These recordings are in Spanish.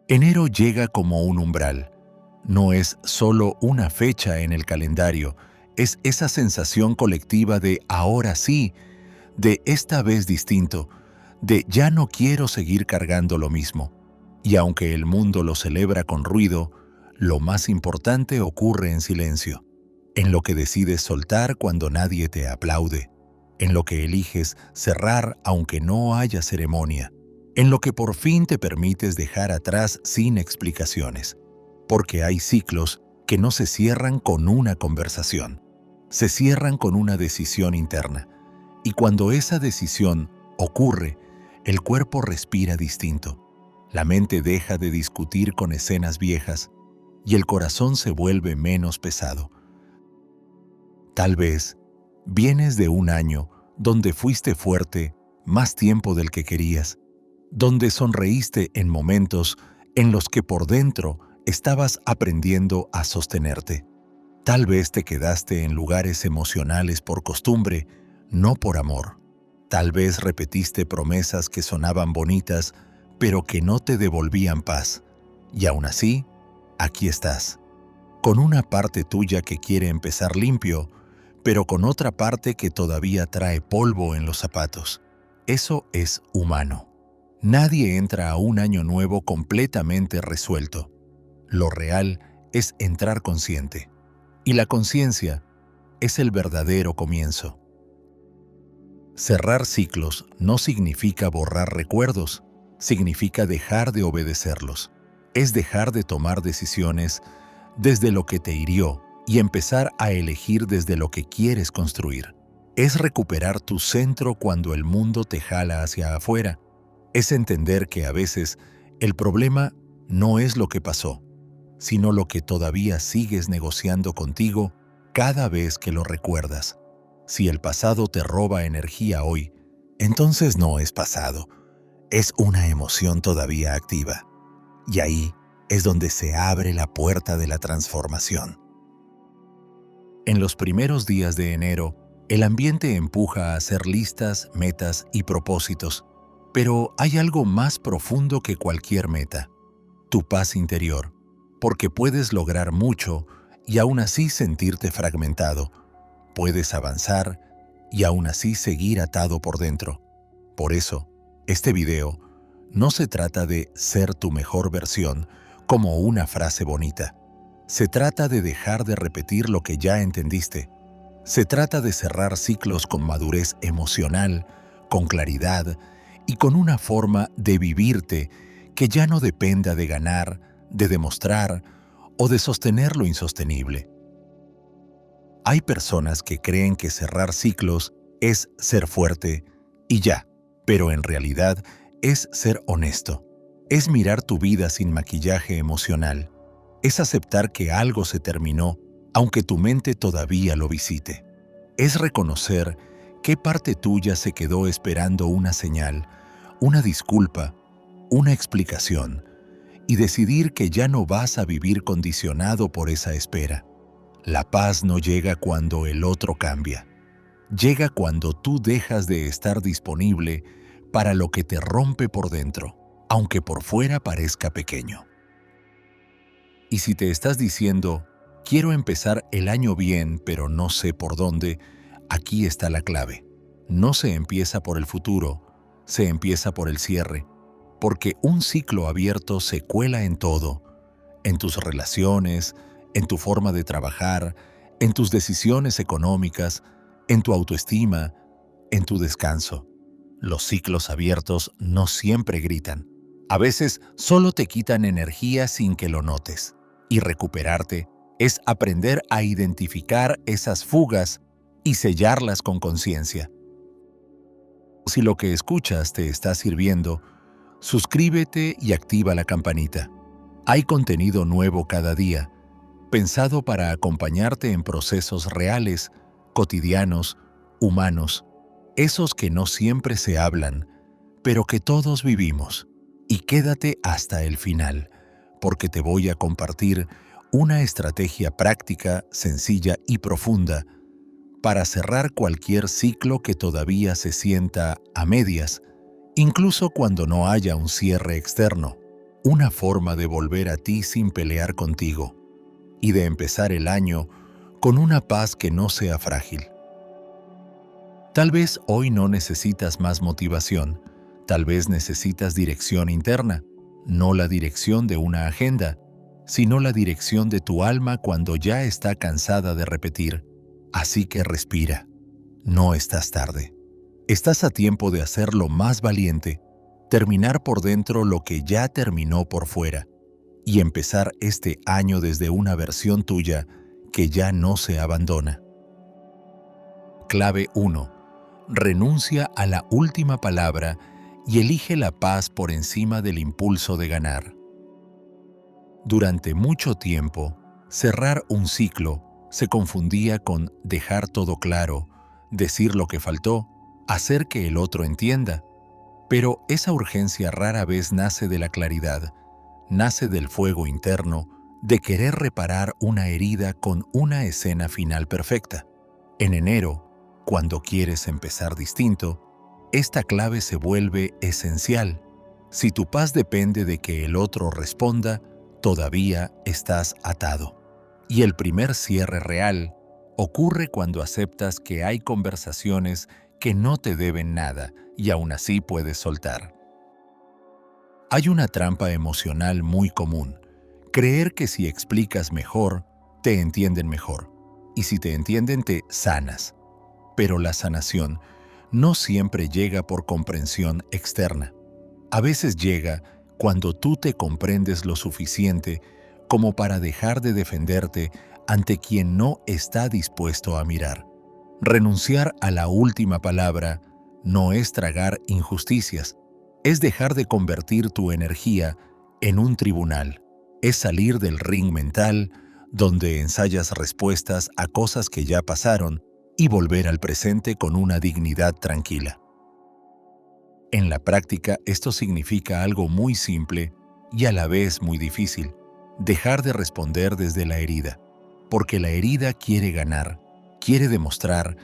Enero llega como un umbral. No es solo una fecha en el calendario, es esa sensación colectiva de ahora sí, de esta vez distinto, de ya no quiero seguir cargando lo mismo. Y aunque el mundo lo celebra con ruido, lo más importante ocurre en silencio, en lo que decides soltar cuando nadie te aplaude, en lo que eliges cerrar aunque no haya ceremonia, en lo que por fin te permites dejar atrás sin explicaciones. Porque hay ciclos que no se cierran con una conversación, se cierran con una decisión interna. Y cuando esa decisión ocurre, el cuerpo respira distinto, la mente deja de discutir con escenas viejas y el corazón se vuelve menos pesado. Tal vez vienes de un año donde fuiste fuerte más tiempo del que querías, donde sonreíste en momentos en los que por dentro estabas aprendiendo a sostenerte. Tal vez te quedaste en lugares emocionales por costumbre, no por amor. Tal vez repetiste promesas que sonaban bonitas, pero que no te devolvían paz. Y aún así, aquí estás, con una parte tuya que quiere empezar limpio, pero con otra parte que todavía trae polvo en los zapatos. Eso es humano. Nadie entra a un año nuevo completamente resuelto. Lo real es entrar consciente. Y la conciencia es el verdadero comienzo. Cerrar ciclos no significa borrar recuerdos, significa dejar de obedecerlos. Es dejar de tomar decisiones desde lo que te hirió y empezar a elegir desde lo que quieres construir. Es recuperar tu centro cuando el mundo te jala hacia afuera. Es entender que a veces el problema no es lo que pasó, sino lo que todavía sigues negociando contigo cada vez que lo recuerdas. Si el pasado te roba energía hoy, entonces no es pasado, es una emoción todavía activa. Y ahí es donde se abre la puerta de la transformación. En los primeros días de enero, el ambiente empuja a hacer listas, metas y propósitos, pero hay algo más profundo que cualquier meta: tu paz interior, porque puedes lograr mucho y aún así sentirte fragmentado. Puedes avanzar y aún así seguir atado por dentro. Por eso, este video no se trata de ser tu mejor versión como una frase bonita. Se trata de dejar de repetir lo que ya entendiste. Se trata de cerrar ciclos con madurez emocional, con claridad y con una forma de vivirte que ya no dependa de ganar, de demostrar o de sostener lo insostenible. Hay personas que creen que cerrar ciclos es ser fuerte y ya, pero en realidad es ser honesto. Es mirar tu vida sin maquillaje emocional. Es aceptar que algo se terminó, aunque tu mente todavía lo visite. Es reconocer qué parte tuya se quedó esperando una señal, una disculpa, una explicación, y decidir que ya no vas a vivir condicionado por esa espera. La paz no llega cuando el otro cambia. Llega cuando tú dejas de estar disponible para lo que te rompe por dentro, aunque por fuera parezca pequeño. Y si te estás diciendo, quiero empezar el año bien, pero no sé por dónde, aquí está la clave. No se empieza por el futuro, se empieza por el cierre, porque un ciclo abierto se cuela en todo, en tus relaciones, en tu forma de trabajar, en tus decisiones económicas, en tu autoestima, en tu descanso. Los ciclos abiertos no siempre gritan. A veces solo te quitan energía sin que lo notes. Y recuperarte es aprender a identificar esas fugas y sellarlas con conciencia. Si lo que escuchas te está sirviendo, suscríbete y activa la campanita. Hay contenido nuevo cada día, pensado para acompañarte en procesos reales, cotidianos, humanos, esos que no siempre se hablan, pero que todos vivimos. Y quédate hasta el final, porque te voy a compartir una estrategia práctica, sencilla y profunda para cerrar cualquier ciclo que todavía se sienta a medias, incluso cuando no haya un cierre externo. una forma de volver a ti sin pelear contigo y de empezar el año con una paz que no sea frágil. Tal vez hoy no necesitas más motivación, tal vez necesitas dirección interna, no la dirección de una agenda, sino la dirección de tu alma cuando ya está cansada de repetir. Así que respira, no estás tarde. Estás a tiempo de hacerlo más valiente, terminar por dentro lo que ya terminó por fuera y empezar este año desde una versión tuya que ya no se abandona. Clave 1. Renuncia a la última palabra y elige la paz por encima del impulso de ganar. Durante mucho tiempo, cerrar un ciclo se confundía con dejar todo claro, decir lo que faltó, hacer que el otro entienda. Pero esa urgencia rara vez nace de la claridad, nace del fuego interno, de querer reparar una herida con una escena final perfecta. En enero, cuando quieres empezar distinto, esta clave se vuelve esencial. Si tu paz depende de que el otro responda, todavía estás atado. Y el primer cierre real ocurre cuando aceptas que hay conversaciones que no te deben nada y aún así puedes soltar. Hay una trampa emocional muy común: creer que si explicas mejor, te entienden mejor. Y si te entienden, te sanas. Pero la sanación no siempre llega por comprensión externa. A veces llega cuando tú te comprendes lo suficiente como para dejar de defenderte ante quien no está dispuesto a mirar. Renunciar a la última palabra no es tragar injusticias, es dejar de convertir tu energía en un tribunal, es salir del ring mental donde ensayas respuestas a cosas que ya pasaron y volver al presente con una dignidad tranquila. En la práctica, esto significa algo muy simple y a la vez muy difícil: dejar de responder desde la herida, porque la herida quiere ganar, quiere demostrar,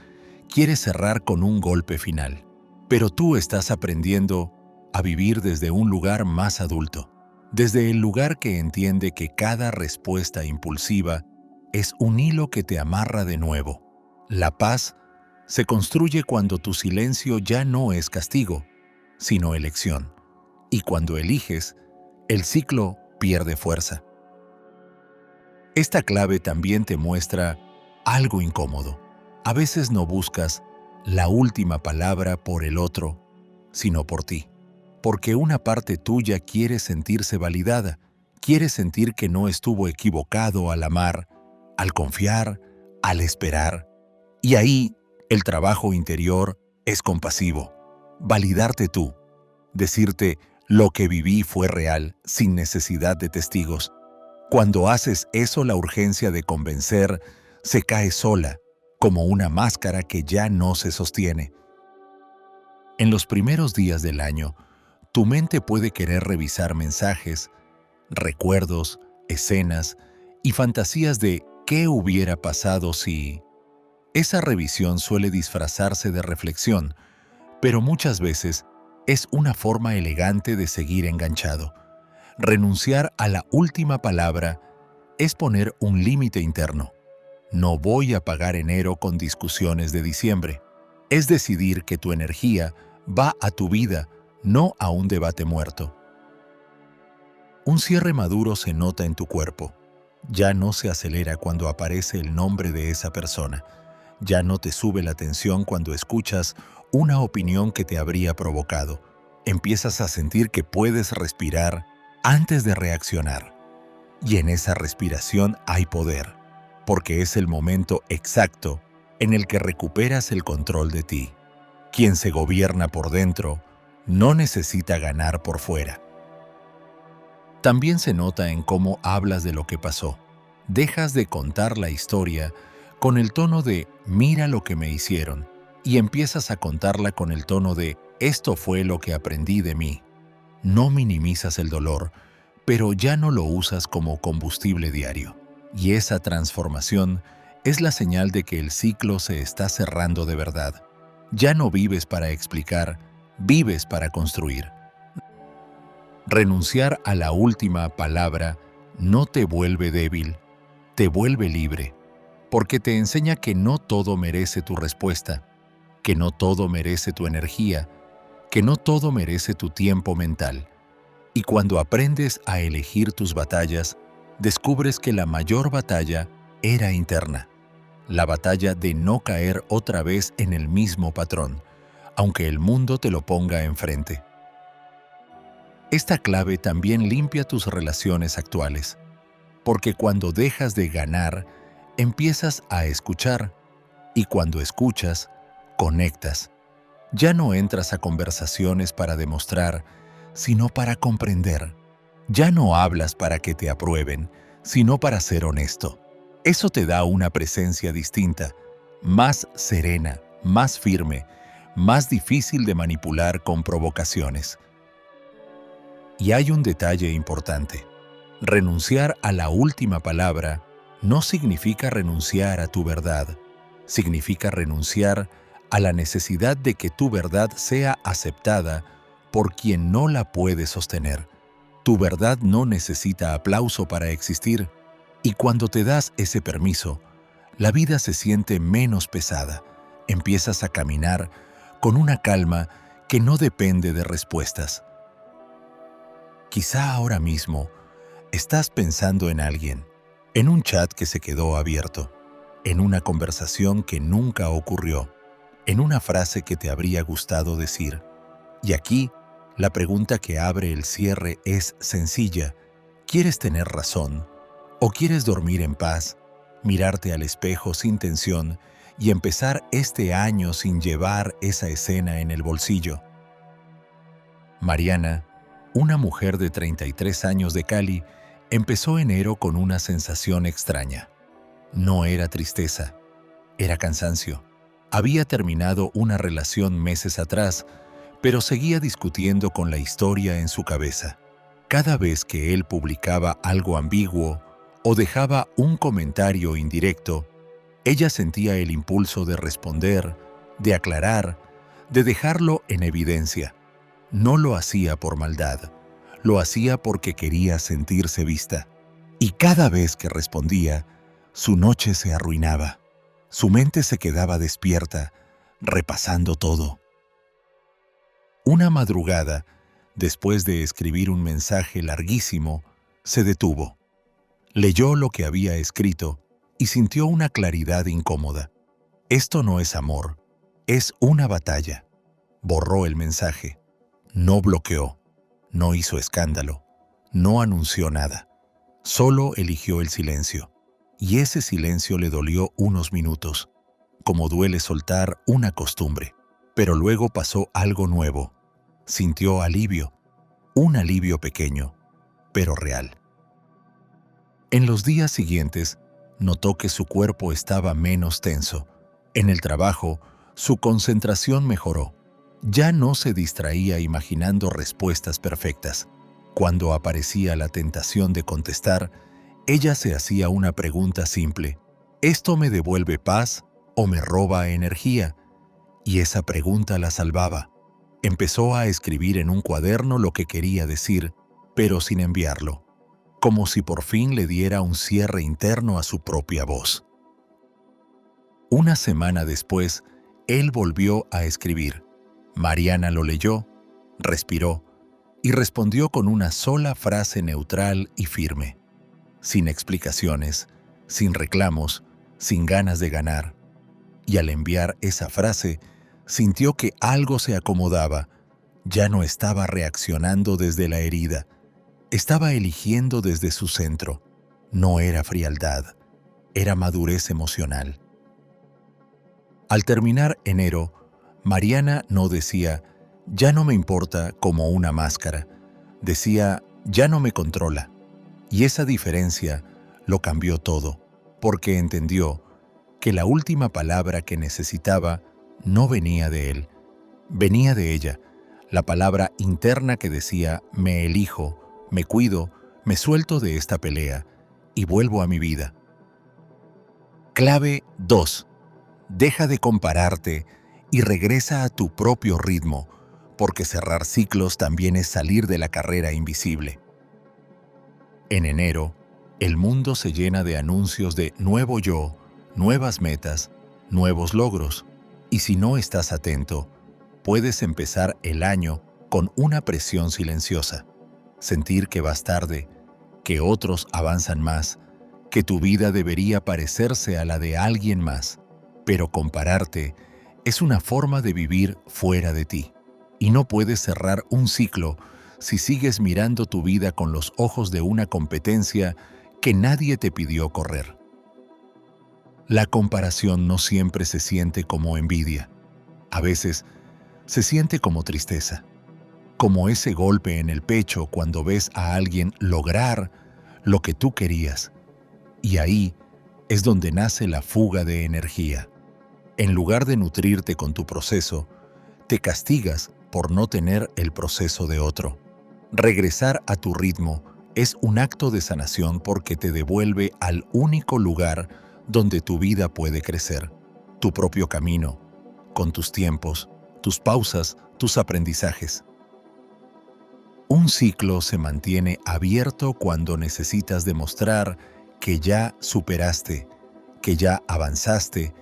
quiere cerrar con un golpe final. Pero tú estás aprendiendo a vivir desde un lugar más adulto, desde el lugar que entiende que cada respuesta impulsiva es un hilo que te amarra de nuevo. La paz se construye cuando tu silencio ya no es castigo, sino elección. Y cuando eliges, el ciclo pierde fuerza. Esta clave también te muestra algo incómodo. A veces no buscas la última palabra por el otro, sino por ti. Porque una parte tuya quiere sentirse validada, quiere sentir que no estuvo equivocado al amar, al confiar, al esperar. Y ahí el trabajo interior es compasivo. Validarte tú, decirte: lo que viví fue real, sin necesidad de testigos. Cuando haces eso, la urgencia de convencer se cae sola, como una máscara que ya no se sostiene. En los primeros días del año, tu mente puede querer revisar mensajes, recuerdos, escenas y fantasías de qué hubiera pasado si... Esa revisión suele disfrazarse de reflexión, pero muchas veces es una forma elegante de seguir enganchado. Renunciar a la última palabra es poner un límite interno. No voy a pagar enero con discusiones de diciembre. Es decidir que tu energía va a tu vida, no a un debate muerto. Un cierre maduro se nota en tu cuerpo. Ya no se acelera cuando aparece el nombre de esa persona. Ya no te sube la tensión cuando escuchas una opinión que te habría provocado. Empiezas a sentir que puedes respirar antes de reaccionar. Y en esa respiración hay poder, porque es el momento exacto en el que recuperas el control de ti. Quien se gobierna por dentro no necesita ganar por fuera. También se nota en cómo hablas de lo que pasó. Dejas de contar la historia con el tono de «mira lo que me hicieron» y empiezas a contarla con el tono de «esto fue lo que aprendí de mí». No minimizas el dolor, pero ya no lo usas como combustible diario. Y esa transformación es la señal de que el ciclo se está cerrando de verdad. Ya no vives para explicar, vives para construir. Renunciar a la última palabra no te vuelve débil, te vuelve libre, porque te enseña que no todo merece tu respuesta, que no todo merece tu energía, que no todo merece tu tiempo mental. Y cuando aprendes a elegir tus batallas, descubres que la mayor batalla era interna, la batalla de no caer otra vez en el mismo patrón, aunque el mundo te lo ponga enfrente. Esta clave también limpia tus relaciones actuales, porque cuando dejas de ganar, empiezas a escuchar, y cuando escuchas, conectas. Ya no entras a conversaciones para demostrar, sino para comprender. Ya no hablas para que te aprueben, sino para ser honesto. Eso te da una presencia distinta, más serena, más firme, más difícil de manipular con provocaciones. Y hay un detalle importante. Renunciar a la última palabra no significa renunciar a tu verdad. Significa renunciar a la necesidad de que tu verdad sea aceptada por quien no la puede sostener. Tu verdad no necesita aplauso para existir, y cuando te das ese permiso, la vida se siente menos pesada. Empiezas a caminar con una calma que no depende de respuestas. Quizá ahora mismo estás pensando en alguien, en un chat que se quedó abierto, en una conversación que nunca ocurrió, en una frase que te habría gustado decir. Y aquí, la pregunta que abre el cierre es sencilla. ¿Quieres tener razón? ¿O quieres dormir en paz, mirarte al espejo sin tensión y empezar este año sin llevar esa escena en el bolsillo? Mariana, una mujer de 33 años de Cali, empezó enero con una sensación extraña. No era tristeza, era cansancio. Había terminado una relación meses atrás, pero seguía discutiendo con la historia en su cabeza. Cada vez que él publicaba algo ambiguo o dejaba un comentario indirecto, ella sentía el impulso de responder, de aclarar, de dejarlo en evidencia. No lo hacía por maldad, lo hacía porque quería sentirse vista. Y cada vez que respondía, su noche se arruinaba. Su mente se quedaba despierta, repasando todo. Una madrugada, después de escribir un mensaje larguísimo, se detuvo. Leyó lo que había escrito y sintió una claridad incómoda. Esto no es amor, es una batalla. Borró el mensaje. No bloqueó, no hizo escándalo, no anunció nada. Solo eligió el silencio. Y ese silencio le dolió unos minutos, como duele soltar una costumbre. Pero luego pasó algo nuevo. Sintió alivio, un alivio pequeño, pero real. En los días siguientes, notó que su cuerpo estaba menos tenso. En el trabajo, su concentración mejoró. Ya no se distraía imaginando respuestas perfectas. Cuando aparecía la tentación de contestar, ella se hacía una pregunta simple: ¿esto me devuelve paz o me roba energía? Y esa pregunta la salvaba. Empezó a escribir en un cuaderno lo que quería decir, pero sin enviarlo, como si por fin le diera un cierre interno a su propia voz. Una semana después, él volvió a escribir. Mariana lo leyó, respiró y respondió con una sola frase neutral y firme, sin explicaciones, sin reclamos, sin ganas de ganar. Y al enviar esa frase, sintió que algo se acomodaba. Ya no estaba reaccionando desde la herida, estaba eligiendo desde su centro. No era frialdad, era madurez emocional. Al terminar enero, Mariana no decía, ya no me importa, como una máscara. Decía, ya no me controla. Y esa diferencia lo cambió todo, porque entendió que la última palabra que necesitaba no venía de él, venía de ella, la palabra interna que decía, me elijo, me cuido, me suelto de esta pelea y vuelvo a mi vida. Clave 2. Deja de compararte y regresa a tu propio ritmo, porque cerrar ciclos también es salir de la carrera invisible. En enero, el mundo se llena de anuncios de nuevo yo, nuevas metas, nuevos logros, y si no estás atento, puedes empezar el año con una presión silenciosa, sentir que vas tarde, que otros avanzan más, que tu vida debería parecerse a la de alguien más, pero compararte es una forma de vivir fuera de ti, y no puedes cerrar un ciclo si sigues mirando tu vida con los ojos de una competencia que nadie te pidió correr. La comparación no siempre se siente como envidia. A veces se siente como tristeza, como ese golpe en el pecho cuando ves a alguien lograr lo que tú querías. Y ahí es donde nace la fuga de energía. En lugar de nutrirte con tu proceso, te castigas por no tener el proceso de otro. Regresar a tu ritmo es un acto de sanación porque te devuelve al único lugar donde tu vida puede crecer, tu propio camino, con tus tiempos, tus pausas, tus aprendizajes. Un ciclo se mantiene abierto cuando necesitas demostrar que ya superaste, que ya avanzaste,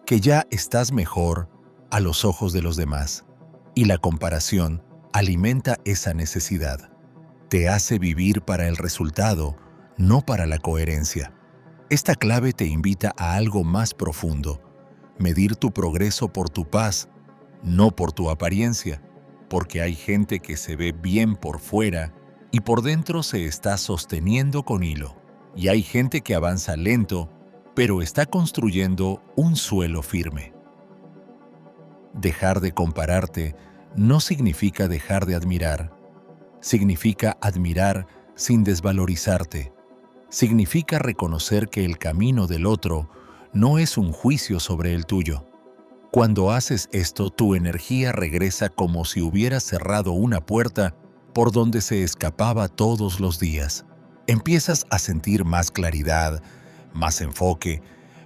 que ya estás mejor a los ojos de los demás. Y la comparación alimenta esa necesidad. Te hace vivir para el resultado, no para la coherencia. Esta clave te invita a algo más profundo, medir tu progreso por tu paz, no por tu apariencia, porque hay gente que se ve bien por fuera y por dentro se está sosteniendo con hilo. Y hay gente que avanza lento, pero está construyendo un suelo firme. Dejar de compararte no significa dejar de admirar. Significa admirar sin desvalorizarte. Significa reconocer que el camino del otro no es un juicio sobre el tuyo. Cuando haces esto, tu energía regresa como si hubieras cerrado una puerta por donde se escapaba todos los días. Empiezas a sentir más claridad, más enfoque,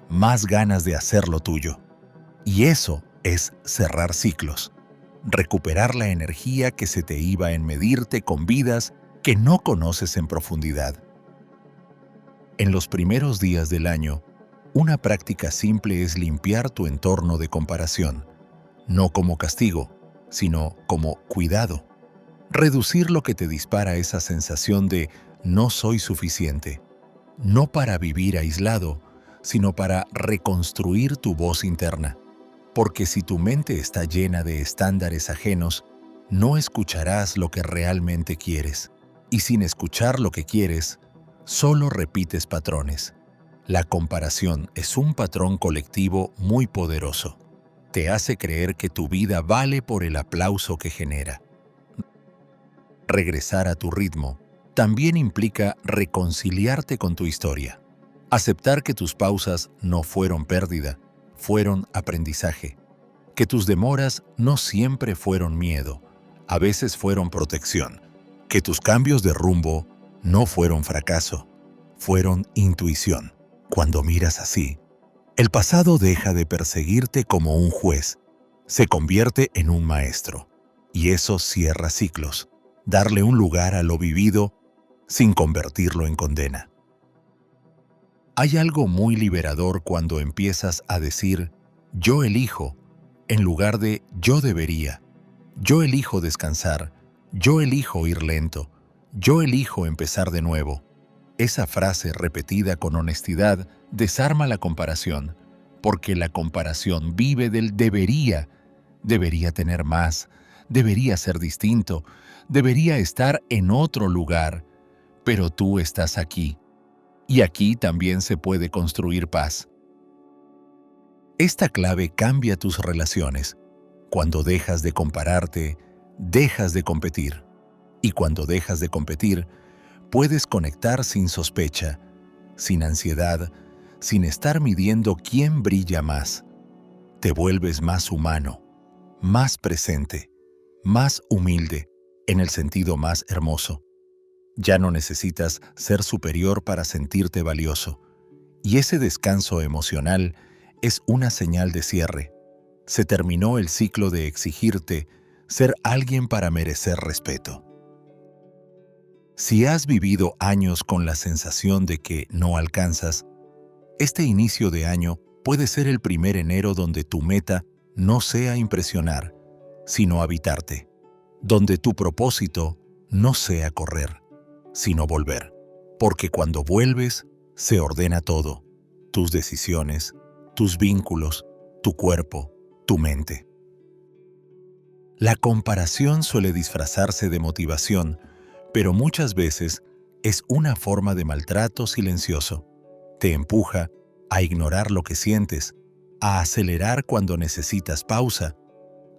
más ganas de hacer lo tuyo. Y eso es cerrar ciclos. Recuperar la energía que se te iba en medirte con vidas que no conoces en profundidad. En los primeros días del año, una práctica simple es limpiar tu entorno de comparación, no como castigo, sino como cuidado. Reducir lo que te dispara esa sensación de no soy suficiente, no para vivir aislado, sino para reconstruir tu voz interna. Porque si tu mente está llena de estándares ajenos, no escucharás lo que realmente quieres. Y sin escuchar lo que quieres, solo repites patrones. La comparación es un patrón colectivo muy poderoso. Te hace creer que tu vida vale por el aplauso que genera. Regresar a tu ritmo también implica reconciliarte con tu historia. Aceptar que tus pausas no fueron pérdida, fueron aprendizaje. Que tus demoras no siempre fueron miedo, a veces fueron protección. Que tus cambios de rumbo no fueron fracaso, fueron intuición. Cuando miras así, el pasado deja de perseguirte como un juez, se convierte en un maestro. Y eso cierra ciclos, darle un lugar a lo vivido sin convertirlo en condena. Hay algo muy liberador cuando empiezas a decir yo elijo en lugar de yo debería. Yo elijo descansar, yo elijo ir lento, yo elijo empezar de nuevo. Esa frase repetida con honestidad desarma la comparación, porque la comparación vive del debería. Debería tener más, debería ser distinto, debería estar en otro lugar, pero tú estás aquí. Y aquí también se puede construir paz. Esta clave cambia tus relaciones. Cuando dejas de compararte, dejas de competir. Y cuando dejas de competir, puedes conectar sin sospecha, sin ansiedad, sin estar midiendo quién brilla más. Te vuelves más humano, más presente, más humilde, en el sentido más hermoso. Ya no necesitas ser superior para sentirte valioso. Y ese descanso emocional es una señal de cierre. Se terminó el ciclo de exigirte, ser alguien para merecer respeto. Si has vivido años con la sensación de que no alcanzas, este inicio de año puede ser el primer enero donde tu meta no sea impresionar, sino habitarte, donde tu propósito no sea correr, sino volver, porque cuando vuelves se ordena todo, tus decisiones, tus vínculos, tu cuerpo, tu mente. La comparación suele disfrazarse de motivación, pero muchas veces es una forma de maltrato silencioso. Te empuja a ignorar lo que sientes, a acelerar cuando necesitas pausa,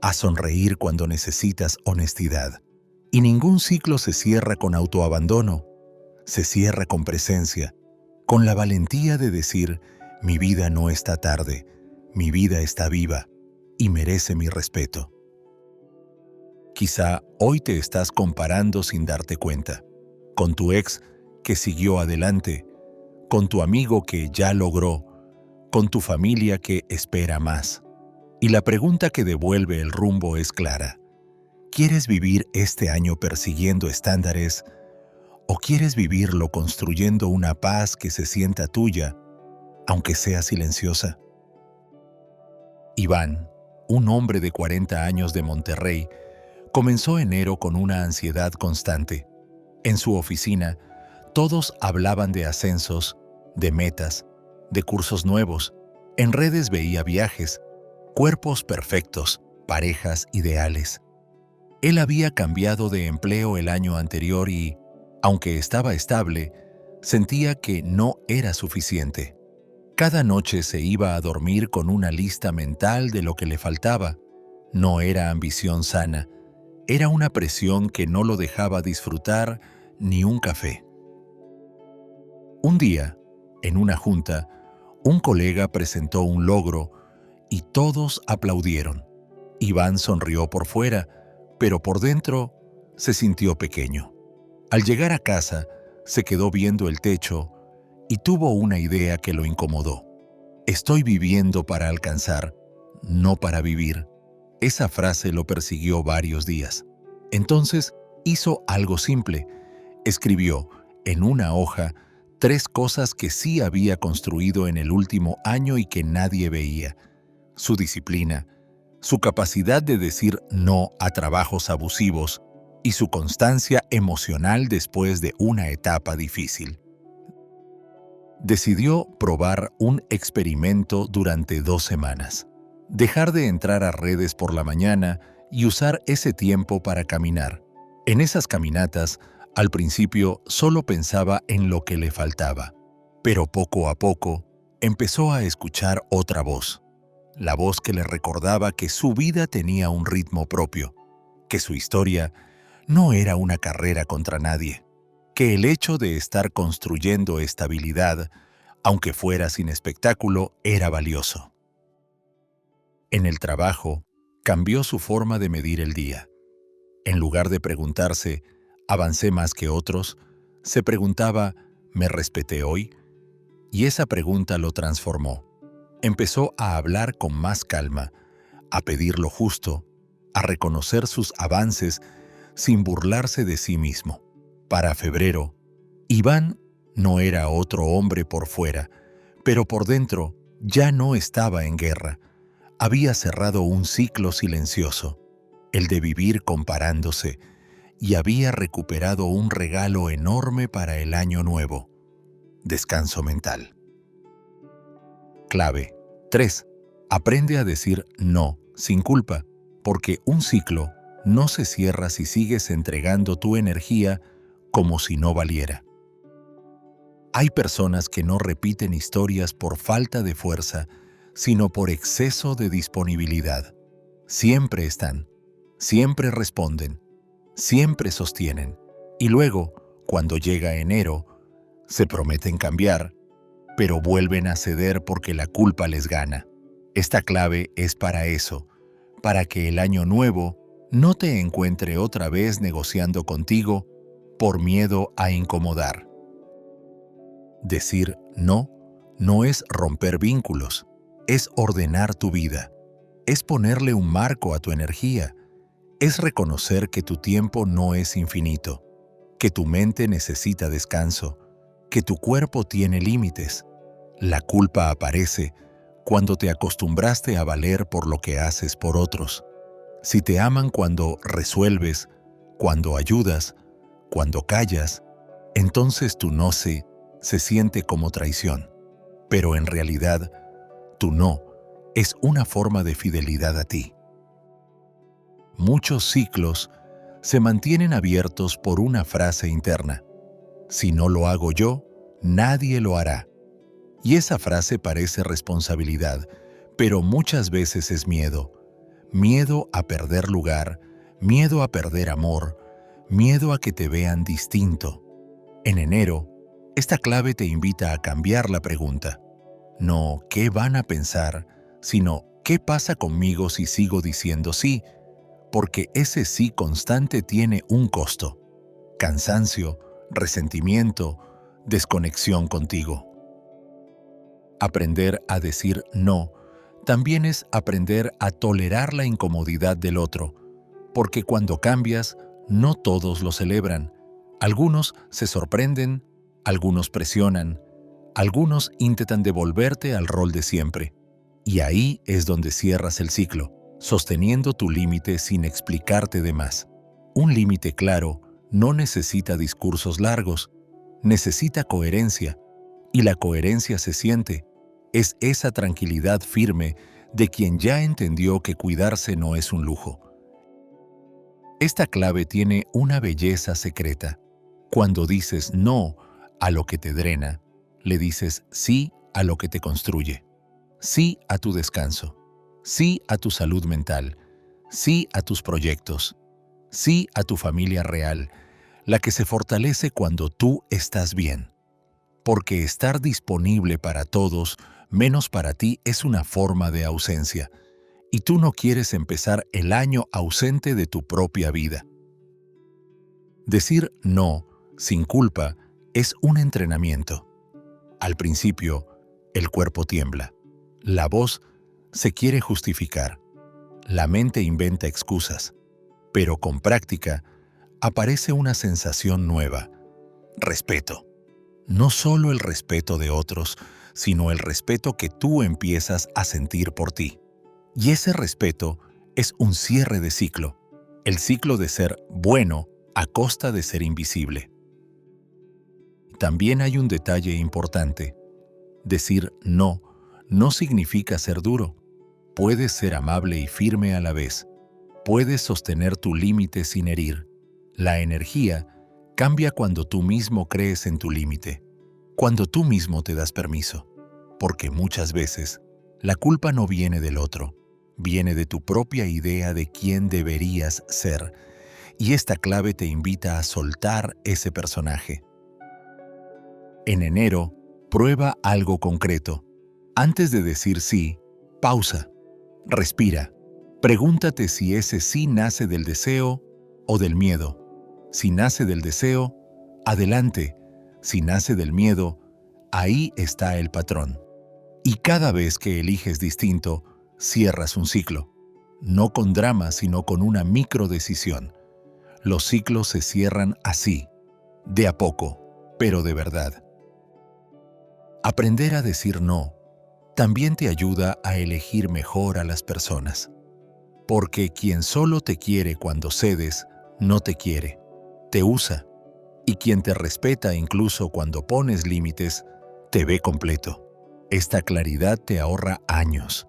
a sonreír cuando necesitas honestidad. Y ningún ciclo se cierra con autoabandono, se cierra con presencia, con la valentía de decir, mi vida no está tarde, mi vida está viva y merece mi respeto. Quizá hoy te estás comparando sin darte cuenta, con tu ex que siguió adelante, con tu amigo que ya logró, con tu familia que espera más. Y la pregunta que devuelve el rumbo es clara. ¿Quieres vivir este año persiguiendo estándares o quieres vivirlo construyendo una paz que se sienta tuya, aunque sea silenciosa? Iván, un hombre de 40 años de Monterrey, comenzó enero con una ansiedad constante. En su oficina, todos hablaban de ascensos, de metas, de cursos nuevos. En redes veía viajes, cuerpos perfectos, parejas ideales. Él había cambiado de empleo el año anterior y, aunque estaba estable, sentía que no era suficiente. Cada noche se iba a dormir con una lista mental de lo que le faltaba. No era ambición sana, era una presión que no lo dejaba disfrutar ni un café. Un día, en una junta, un colega presentó un logro y todos aplaudieron. Iván sonrió por fuera, pero por dentro se sintió pequeño. Al llegar a casa, se quedó viendo el techo y tuvo una idea que lo incomodó. Estoy viviendo para alcanzar, no para vivir. Esa frase lo persiguió varios días. Entonces hizo algo simple. Escribió en una hoja 3 cosas que sí había construido en el último año y que nadie veía. Su disciplina, su capacidad de decir no a trabajos abusivos y su constancia emocional después de una etapa difícil. Decidió probar un experimento durante 2 semanas. Dejar de entrar a redes por la mañana y usar ese tiempo para caminar. En esas caminatas, al principio solo pensaba en lo que le faltaba, pero poco a poco empezó a escuchar otra voz. La voz que le recordaba que su vida tenía un ritmo propio, que su historia no era una carrera contra nadie, que el hecho de estar construyendo estabilidad, aunque fuera sin espectáculo, era valioso. En el trabajo, cambió su forma de medir el día. En lugar de preguntarse, ¿avancé más que otros?, se preguntaba, ¿me respeté hoy? Y esa pregunta lo transformó. Empezó a hablar con más calma, a pedir lo justo, a reconocer sus avances sin burlarse de sí mismo. Para febrero, Iván no era otro hombre por fuera, pero por dentro ya no estaba en guerra. Había cerrado un ciclo silencioso, el de vivir comparándose, y había recuperado un regalo enorme para el año nuevo: descanso mental. Clave 3. Aprende a decir no sin culpa, porque un ciclo no se cierra si sigues entregando tu energía como si no valiera. Hay personas que no repiten historias por falta de fuerza, sino por exceso de disponibilidad. Siempre están, siempre responden, siempre sostienen. Y luego, cuando llega enero, se prometen cambiar, pero vuelven a ceder porque la culpa les gana. Esta clave es para eso, para que el año nuevo no te encuentre otra vez negociando contigo por miedo a incomodar. Decir no es romper vínculos, es ordenar tu vida, es ponerle un marco a tu energía, Es reconocer que tu tiempo no es infinito, que tu mente necesita descanso, que tu cuerpo tiene límites. La culpa aparece cuando te acostumbraste a valer por lo que haces por otros. Si te aman cuando resuelves, cuando ayudas, cuando callas, entonces tu no sé se siente como traición. Pero en realidad, tu no es una forma de fidelidad a ti. Muchos ciclos se mantienen abiertos por una frase interna: si no lo hago yo, nadie lo hará. Y esa frase parece responsabilidad, pero muchas veces es miedo. Miedo a perder lugar, miedo a perder amor, miedo a que te vean distinto. En enero, esta clave te invita a cambiar la pregunta. No ¿qué van a pensar?, sino ¿qué pasa conmigo si sigo diciendo sí? Porque ese sí constante tiene un costo: cansancio, resentimiento, desconexión contigo. Aprender a decir no también es aprender a tolerar la incomodidad del otro, porque cuando cambias, no todos lo celebran. Algunos se sorprenden, algunos presionan, algunos intentan devolverte al rol de siempre. Y ahí es donde cierras el ciclo, sosteniendo tu límite sin explicarte de más. Un límite claro no necesita discursos largos, necesita coherencia, y la coherencia se siente. Es esa tranquilidad firme de quien ya entendió que cuidarse no es un lujo. Esta clave tiene una belleza secreta. Cuando dices no a lo que te drena, le dices sí a lo que te construye. Sí a tu descanso. Sí a tu salud mental. Sí a tus proyectos. Sí a tu familia real, la que se fortalece cuando tú estás bien. Porque estar disponible para todos, menos para ti, es una forma de ausencia. Y tú no quieres empezar el año ausente de tu propia vida. Decir no, sin culpa, es un entrenamiento. Al principio, el cuerpo tiembla. La voz se quiere justificar. La mente inventa excusas. Pero con práctica, aparece una sensación nueva: respeto. No solo el respeto de otros, sino el respeto que tú empiezas a sentir por ti. Y ese respeto es un cierre de ciclo, el ciclo de ser bueno a costa de ser invisible. También hay un detalle importante. Decir no no significa ser duro. Puedes ser amable y firme a la vez. Puedes sostener tu límite sin herir. La energía cambia cuando tú mismo crees en tu límite, cuando tú mismo te das permiso. Porque muchas veces la culpa no viene del otro, viene de tu propia idea de quién deberías ser. Y esta clave te invita a soltar ese personaje. En enero, prueba algo concreto. Antes de decir sí, pausa, respira. Pregúntate si ese sí nace del deseo o del miedo. Si nace del deseo, adelante. Si nace del miedo, ahí está el patrón. Y cada vez que eliges distinto, cierras un ciclo. No con drama, sino con una microdecisión. Los ciclos se cierran así, de a poco, pero de verdad. Aprender a decir no también te ayuda a elegir mejor a las personas. Porque quien solo te quiere cuando cedes, no te quiere, te usa. Y quien te respeta incluso cuando pones límites, te ve completo. Esta claridad te ahorra años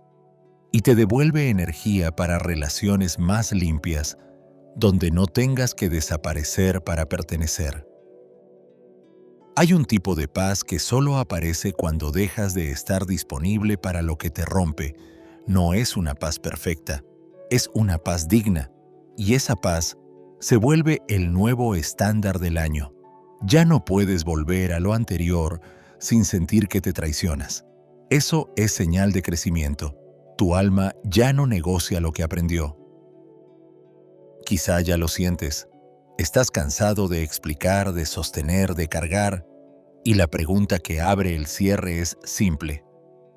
y te devuelve energía para relaciones más limpias, donde no tengas que desaparecer para pertenecer. Hay un tipo de paz que solo aparece cuando dejas de estar disponible para lo que te rompe. No es una paz perfecta, es una paz digna, y esa paz se vuelve el nuevo estándar del año. Ya no puedes volver a lo anterior sin sentir que te traicionas. Eso es señal de crecimiento. Tu alma ya no negocia lo que aprendió. Quizá ya lo sientes. Estás cansado de explicar, de sostener, de cargar, y la pregunta que abre el cierre es simple.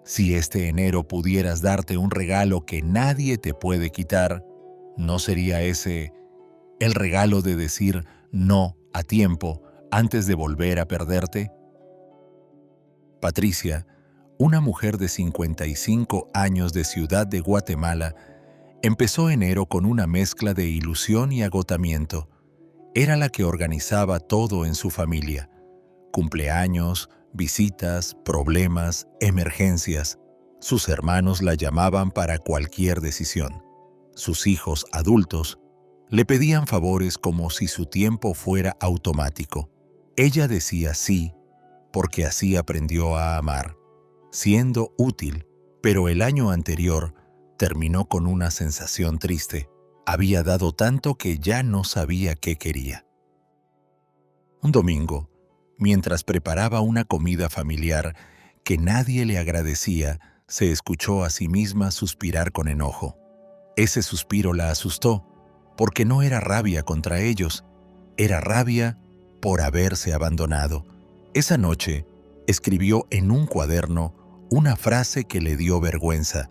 Si este enero pudieras darte un regalo que nadie te puede quitar, ¿No sería ese el regalo de decir no a tiempo antes de volver a perderte? Patricia, una mujer de 55 años de Ciudad de Guatemala, empezó enero con una mezcla de ilusión y agotamiento. Era la que organizaba todo en su familia: cumpleaños, visitas, problemas, emergencias. Sus hermanos la llamaban para cualquier decisión. Sus hijos adultos le pedían favores como si su tiempo fuera automático. Ella decía sí, porque así aprendió a amar, siendo útil, pero el año anterior terminó con una sensación triste. Había dado tanto que ya no sabía qué quería. Un domingo, mientras preparaba una comida familiar que nadie le agradecía, se escuchó a sí misma suspirar con enojo. Ese suspiro la asustó, porque no era rabia contra ellos, era rabia por haberse abandonado. Esa noche, escribió en un cuaderno una frase que le dio vergüenza,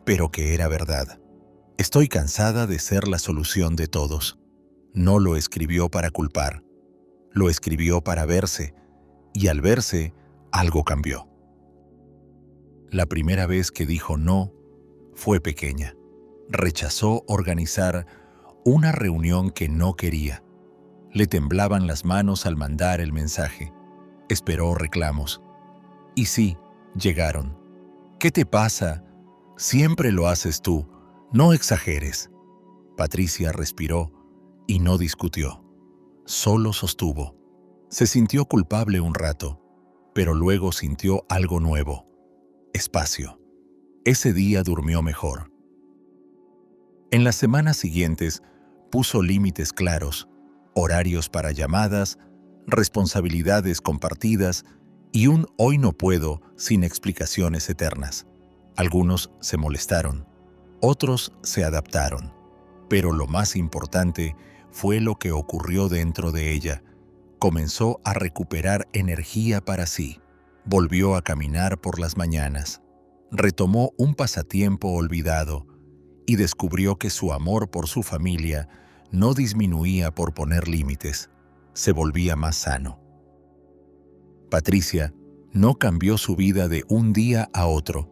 pero que era verdad. Estoy cansada de ser la solución de todos. No lo escribió para culpar, lo escribió para verse, y al verse, algo cambió. La primera vez que dijo no fue pequeña. Rechazó organizar una reunión que no quería. Le temblaban las manos al mandar el mensaje. Esperó reclamos. Y sí, llegaron. ¿Qué te pasa? Siempre lo haces tú. No exageres. Patricia respiró y no discutió. Solo sostuvo. Se sintió culpable un rato, pero luego sintió algo nuevo: espacio. Ese día durmió mejor. En las semanas siguientes, puso límites claros, horarios para llamadas, responsabilidades compartidas y un hoy no puedo sin explicaciones eternas. Algunos se molestaron, otros se adaptaron, pero lo más importante fue lo que ocurrió dentro de ella. Comenzó a recuperar energía para sí, volvió a caminar por las mañanas, retomó un pasatiempo olvidado y descubrió que su amor por su familia no disminuía por poner límites, se volvía más sano. Patricia no cambió su vida de un día a otro,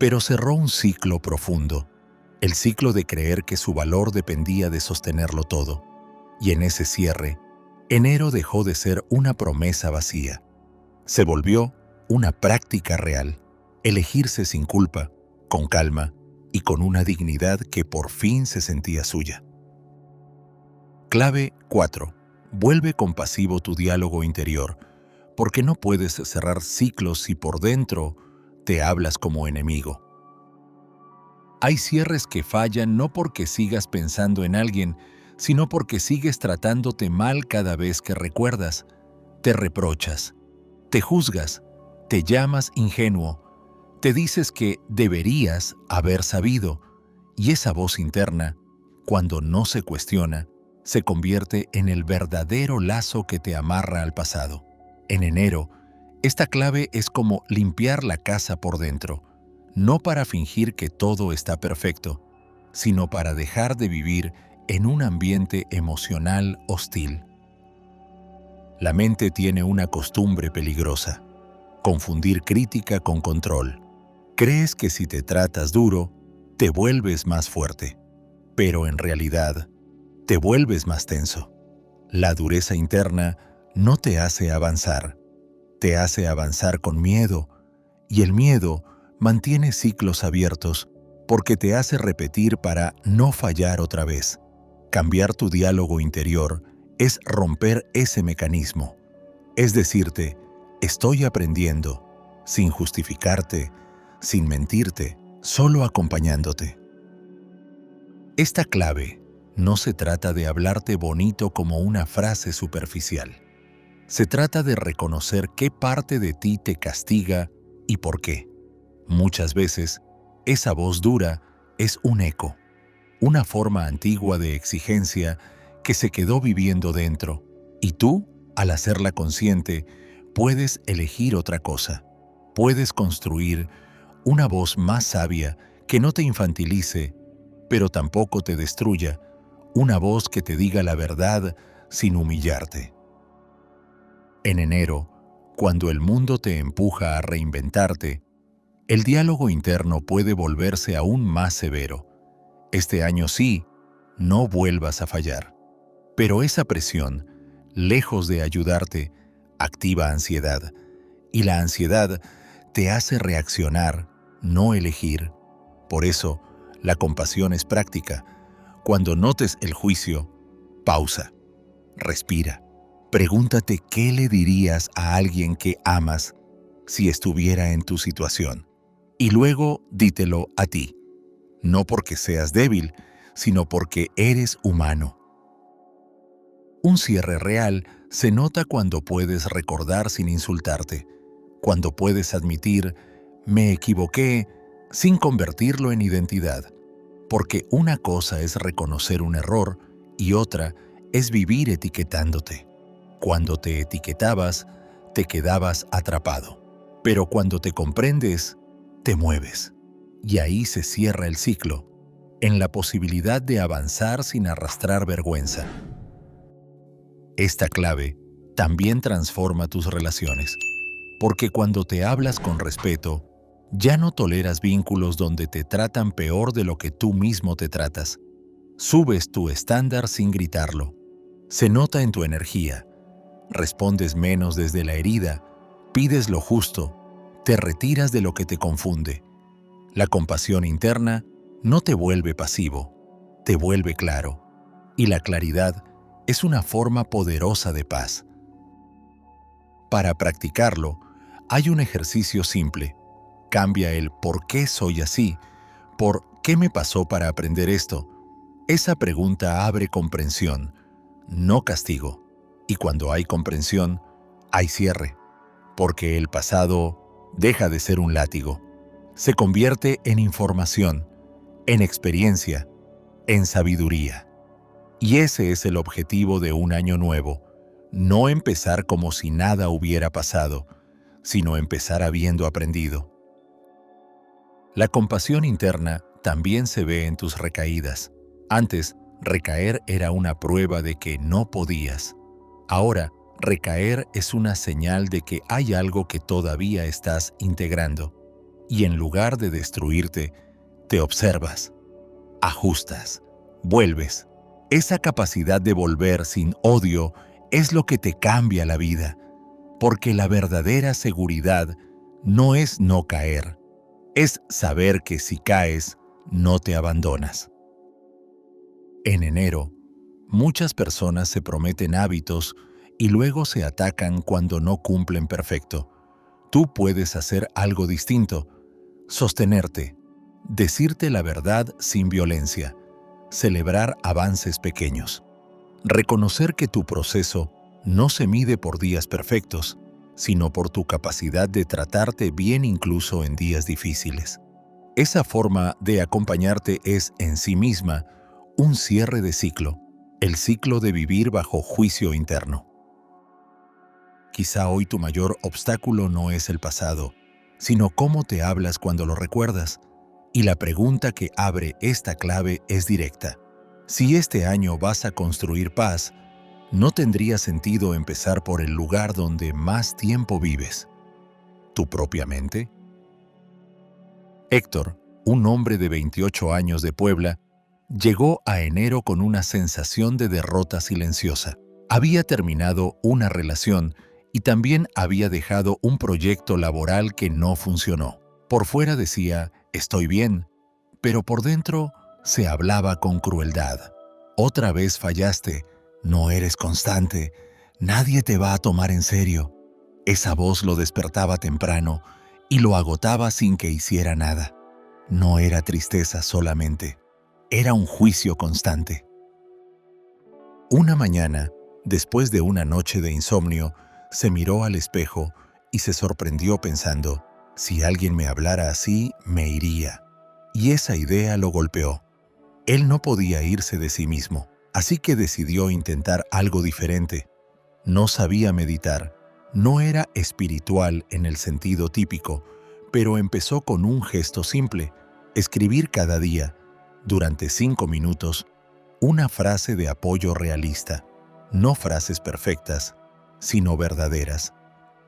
pero cerró un ciclo profundo, el ciclo de creer que su valor dependía de sostenerlo todo. Y en ese cierre, enero dejó de ser una promesa vacía. Se volvió una práctica real, elegirse sin culpa, con calma y con una dignidad que por fin se sentía suya. Clave 4. Vuelve compasivo tu diálogo interior, porque no puedes cerrar ciclos si por dentro te hablas como enemigo. Hay cierres que fallan no porque sigas pensando en alguien, sino porque sigues tratándote mal cada vez que recuerdas, te reprochas, te juzgas, te llamas ingenuo, te dices que deberías haber sabido, y esa voz interna, cuando no se cuestiona, se convierte en el verdadero lazo que te amarra al pasado. En enero, esta clave es como limpiar la casa por dentro, no para fingir que todo está perfecto, sino para dejar de vivir en un ambiente emocional hostil. La mente tiene una costumbre peligrosa: confundir crítica con control. Crees que si te tratas duro, te vuelves más fuerte, pero en realidad te vuelves más tenso. La dureza interna no te hace avanzar, te hace avanzar con miedo, y el miedo mantiene ciclos abiertos porque te hace repetir para no fallar otra vez. Cambiar tu diálogo interior es romper ese mecanismo, es decirte, estoy aprendiendo, sin justificarte, sin mentirte, solo acompañándote. Esta clave no se trata de hablarte bonito como una frase superficial. Se trata de reconocer qué parte de ti te castiga y por qué. Muchas veces, esa voz dura es un eco, una forma antigua de exigencia que se quedó viviendo dentro, y tú, al hacerla consciente, puedes elegir otra cosa. Puedes construir una voz más sabia que no te infantilice, pero tampoco te destruya, una voz que te diga la verdad sin humillarte. En enero, cuando el mundo te empuja a reinventarte, el diálogo interno puede volverse aún más severo. Este año sí, no vuelvas a fallar. Pero esa presión, lejos de ayudarte, activa ansiedad. Y la ansiedad te hace reaccionar, no elegir. Por eso, la compasión es práctica. Cuando notes el juicio, pausa, respira. Pregúntate qué le dirías a alguien que amas si estuviera en tu situación. Y luego dítelo a ti. No porque seas débil, sino porque eres humano. Un cierre real se nota cuando puedes recordar sin insultarte, cuando puedes admitir, me equivoqué, sin convertirlo en identidad. Porque una cosa es reconocer un error y otra es vivir etiquetándote. Cuando te etiquetabas, te quedabas atrapado. Pero cuando te comprendes, te mueves. Y ahí se cierra el ciclo, en la posibilidad de avanzar sin arrastrar vergüenza. Esta clave también transforma tus relaciones, porque cuando te hablas con respeto, ya no toleras vínculos donde te tratan peor de lo que tú mismo te tratas. Subes tu estándar sin gritarlo. Se nota en tu energía. Respondes menos desde la herida, pides lo justo, te retiras de lo que te confunde. La compasión interna no te vuelve pasivo, te vuelve claro. Y la claridad es una forma poderosa de paz. Para practicarlo, hay un ejercicio simple. Cambia el ¿por qué soy así? Por ¿qué me pasó para aprender esto? Esa pregunta abre comprensión, no castigo. Y cuando hay comprensión, hay cierre, porque el pasado deja de ser un látigo. Se convierte en información, en experiencia, en sabiduría. Y ese es el objetivo de un año nuevo, no empezar como si nada hubiera pasado, sino empezar habiendo aprendido. La compasión interna también se ve en tus recaídas. Antes, recaer era una prueba de que no podías. Ahora, recaer es una señal de que hay algo que todavía estás integrando. Y en lugar de destruirte, te observas, ajustas, vuelves. Esa capacidad de volver sin odio es lo que te cambia la vida, porque la verdadera seguridad no es no caer, es saber que si caes, no te abandonas. En enero, muchas personas se prometen hábitos y luego se atacan cuando no cumplen perfecto. Tú puedes hacer algo distinto, sostenerte, decirte la verdad sin violencia, celebrar avances pequeños, reconocer que tu proceso no se mide por días perfectos, sino por tu capacidad de tratarte bien incluso en días difíciles. Esa forma de acompañarte es en sí misma un cierre de ciclo, el ciclo de vivir bajo juicio interno. Quizá hoy tu mayor obstáculo no es el pasado, sino cómo te hablas cuando lo recuerdas. Y la pregunta que abre esta clave es directa. Si este año vas a construir paz, ¿no tendría sentido empezar por el lugar donde más tiempo vives? ¿Tu propia mente? Héctor, un hombre de 28 años de Puebla, llegó a enero con una sensación de derrota silenciosa. Había terminado una relación y también había dejado un proyecto laboral que no funcionó. Por fuera decía, estoy bien, pero por dentro se hablaba con crueldad. Otra vez fallaste, no eres constante, nadie te va a tomar en serio. Esa voz lo despertaba temprano y lo agotaba sin que hiciera nada. No era tristeza solamente, era un juicio constante. Una mañana, después de una noche de insomnio, se miró al espejo y se sorprendió pensando, si alguien me hablara así, me iría. Y esa idea lo golpeó. Él no podía irse de sí mismo, así que decidió intentar algo diferente. No sabía meditar, no era espiritual en el sentido típico, pero empezó con un gesto simple, escribir cada día, durante 5 minutos, una frase de apoyo realista, no frases perfectas, sino verdaderas.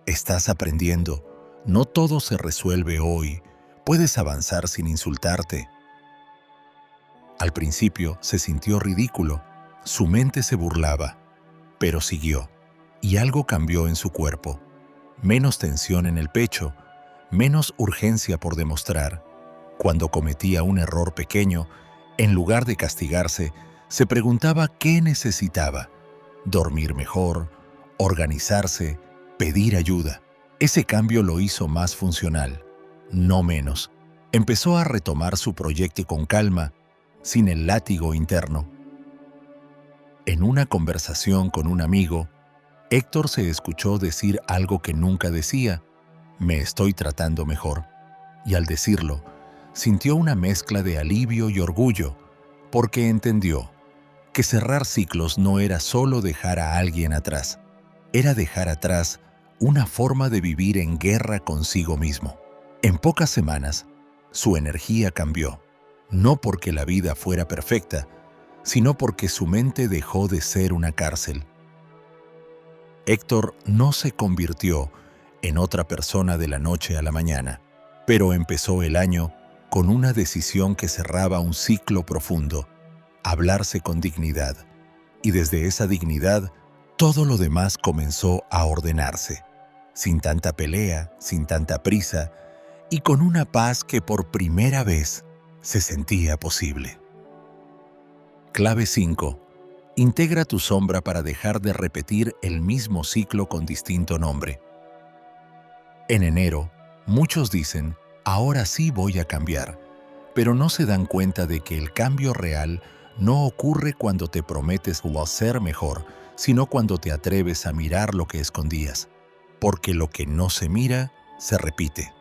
Estás aprendiendo, no todo se resuelve hoy, puedes avanzar sin insultarte. Al principio se sintió ridículo, su mente se burlaba, pero siguió, y algo cambió en su cuerpo. Menos tensión en el pecho, menos urgencia por demostrar. Cuando cometía un error pequeño, en lugar de castigarse, se preguntaba qué necesitaba: dormir mejor, organizarse, pedir ayuda. Ese cambio lo hizo más funcional, no menos. Empezó a retomar su proyecto con calma, sin el látigo interno. En una conversación con un amigo, Héctor se escuchó decir algo que nunca decía: me estoy tratando mejor. Y al decirlo, sintió una mezcla de alivio y orgullo, porque entendió que cerrar ciclos no era solo dejar a alguien atrás, era dejar atrás una forma de vivir en guerra consigo mismo. En pocas semanas, su energía cambió, no porque la vida fuera perfecta, sino porque su mente dejó de ser una cárcel. Héctor no se convirtió en otra persona de la noche a la mañana, pero empezó el año con una decisión que cerraba un ciclo profundo: hablarse con dignidad. Y desde esa dignidad, todo lo demás comenzó a ordenarse, sin tanta pelea, sin tanta prisa, y con una paz que por primera vez se sentía posible. Clave 5. Integra tu sombra para dejar de repetir el mismo ciclo con distinto nombre. En enero, muchos dicen: ahora sí voy a cambiar, pero no se dan cuenta de que el cambio real no ocurre cuando te prometes ser mejor, sino cuando te atreves a mirar lo que escondías, porque lo que no se mira, se repite.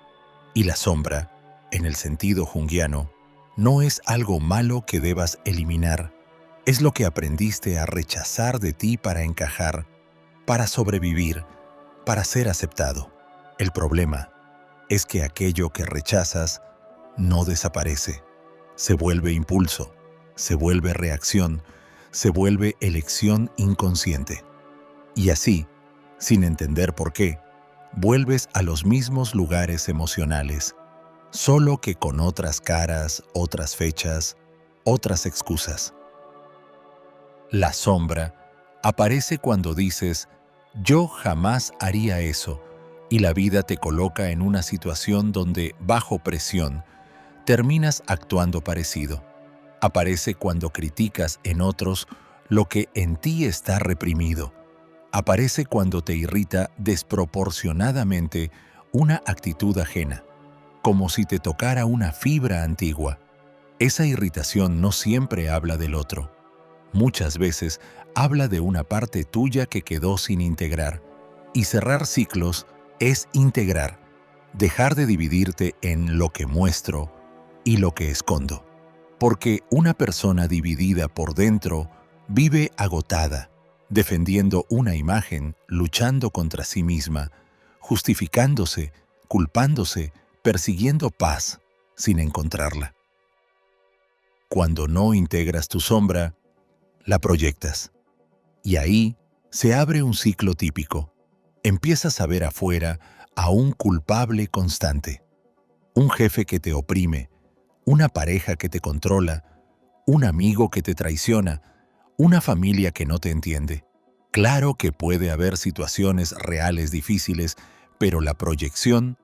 Y la sombra, en el sentido junguiano, no es algo malo que debas eliminar, es lo que aprendiste a rechazar de ti para encajar, para sobrevivir, para ser aceptado. El problema es que aquello que rechazas no desaparece, se vuelve impulso, se vuelve reacción, se vuelve elección inconsciente. Y así, sin entender por qué, vuelves a los mismos lugares emocionales, solo que con otras caras, otras fechas, otras excusas. La sombra aparece cuando dices: yo jamás haría eso, y la vida te coloca en una situación donde, bajo presión, terminas actuando parecido. Aparece cuando criticas en otros lo que en ti está reprimido. Aparece cuando te irrita desproporcionadamente una actitud ajena, como si te tocara una fibra antigua. Esa irritación no siempre habla del otro. Muchas veces habla de una parte tuya que quedó sin integrar. Y cerrar ciclos es integrar, dejar de dividirte en lo que muestro y lo que escondo. Porque una persona dividida por dentro vive agotada, defendiendo una imagen, luchando contra sí misma, justificándose, culpándose, persiguiendo paz sin encontrarla. Cuando no integras tu sombra, la proyectas. Y ahí se abre un ciclo típico. Empiezas a ver afuera a un culpable constante, un jefe que te oprime, una pareja que te controla, un amigo que te traiciona, una familia que no te entiende. Claro que puede haber situaciones reales difíciles, pero la proyección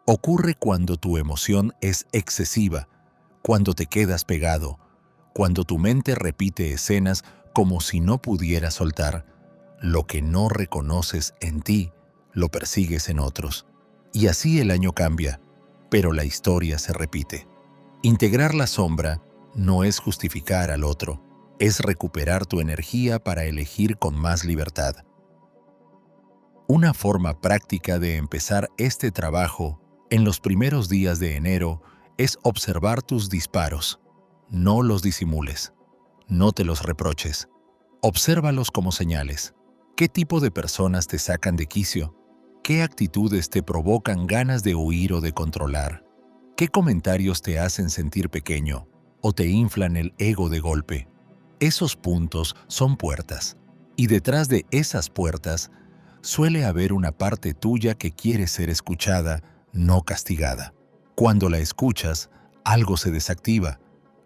ocurre cuando tu emoción es excesiva, cuando te quedas pegado, cuando tu mente repite escenas como si no pudiera soltar. Lo que no reconoces en ti, lo persigues en otros. Y así el año cambia, pero la historia se repite. Integrar la sombra no es justificar al otro, es recuperar tu energía para elegir con más libertad. Una forma práctica de empezar este trabajo en los primeros días de enero es observar tus disparos. No los disimules, no te los reproches. Obsérvalos como señales. ¿Qué tipo de personas te sacan de quicio? ¿Qué actitudes te provocan ganas de huir o de controlar? ¿Qué comentarios te hacen sentir pequeño o te inflan el ego de golpe? Esos puntos son puertas, y detrás de esas puertas suele haber una parte tuya que quiere ser escuchada, no castigada. Cuando la escuchas, algo se desactiva.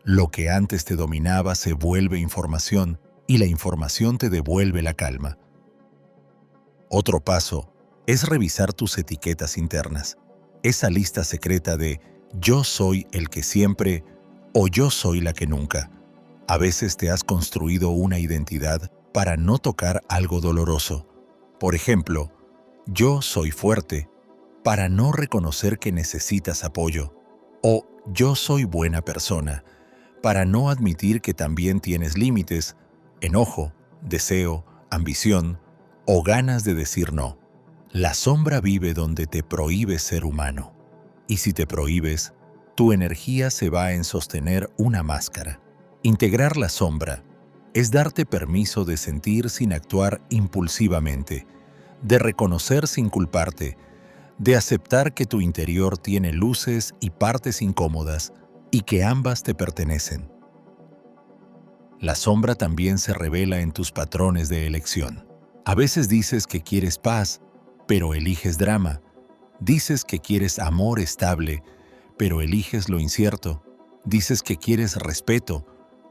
Lo que antes te dominaba se vuelve información, y la información te devuelve la calma. Otro paso es revisar tus etiquetas internas. Esa lista secreta de yo soy el que siempre o yo soy la que nunca. A veces te has construido una identidad para no tocar algo doloroso. Por ejemplo, yo soy fuerte para no reconocer que necesitas apoyo. O yo soy buena persona para no admitir que también tienes límites, enojo, deseo, ambición o ganas de decir no. La sombra vive donde te prohíbes ser humano. Y si te prohíbes, tu energía se va en sostener una máscara. Integrar la sombra es darte permiso de sentir sin actuar impulsivamente, de reconocer sin culparte, de aceptar que tu interior tiene luces y partes incómodas y que ambas te pertenecen. La sombra también se revela en tus patrones de elección. A veces dices que quieres paz, pero eliges drama. Dices que quieres amor estable, pero eliges lo incierto. Dices que quieres respeto,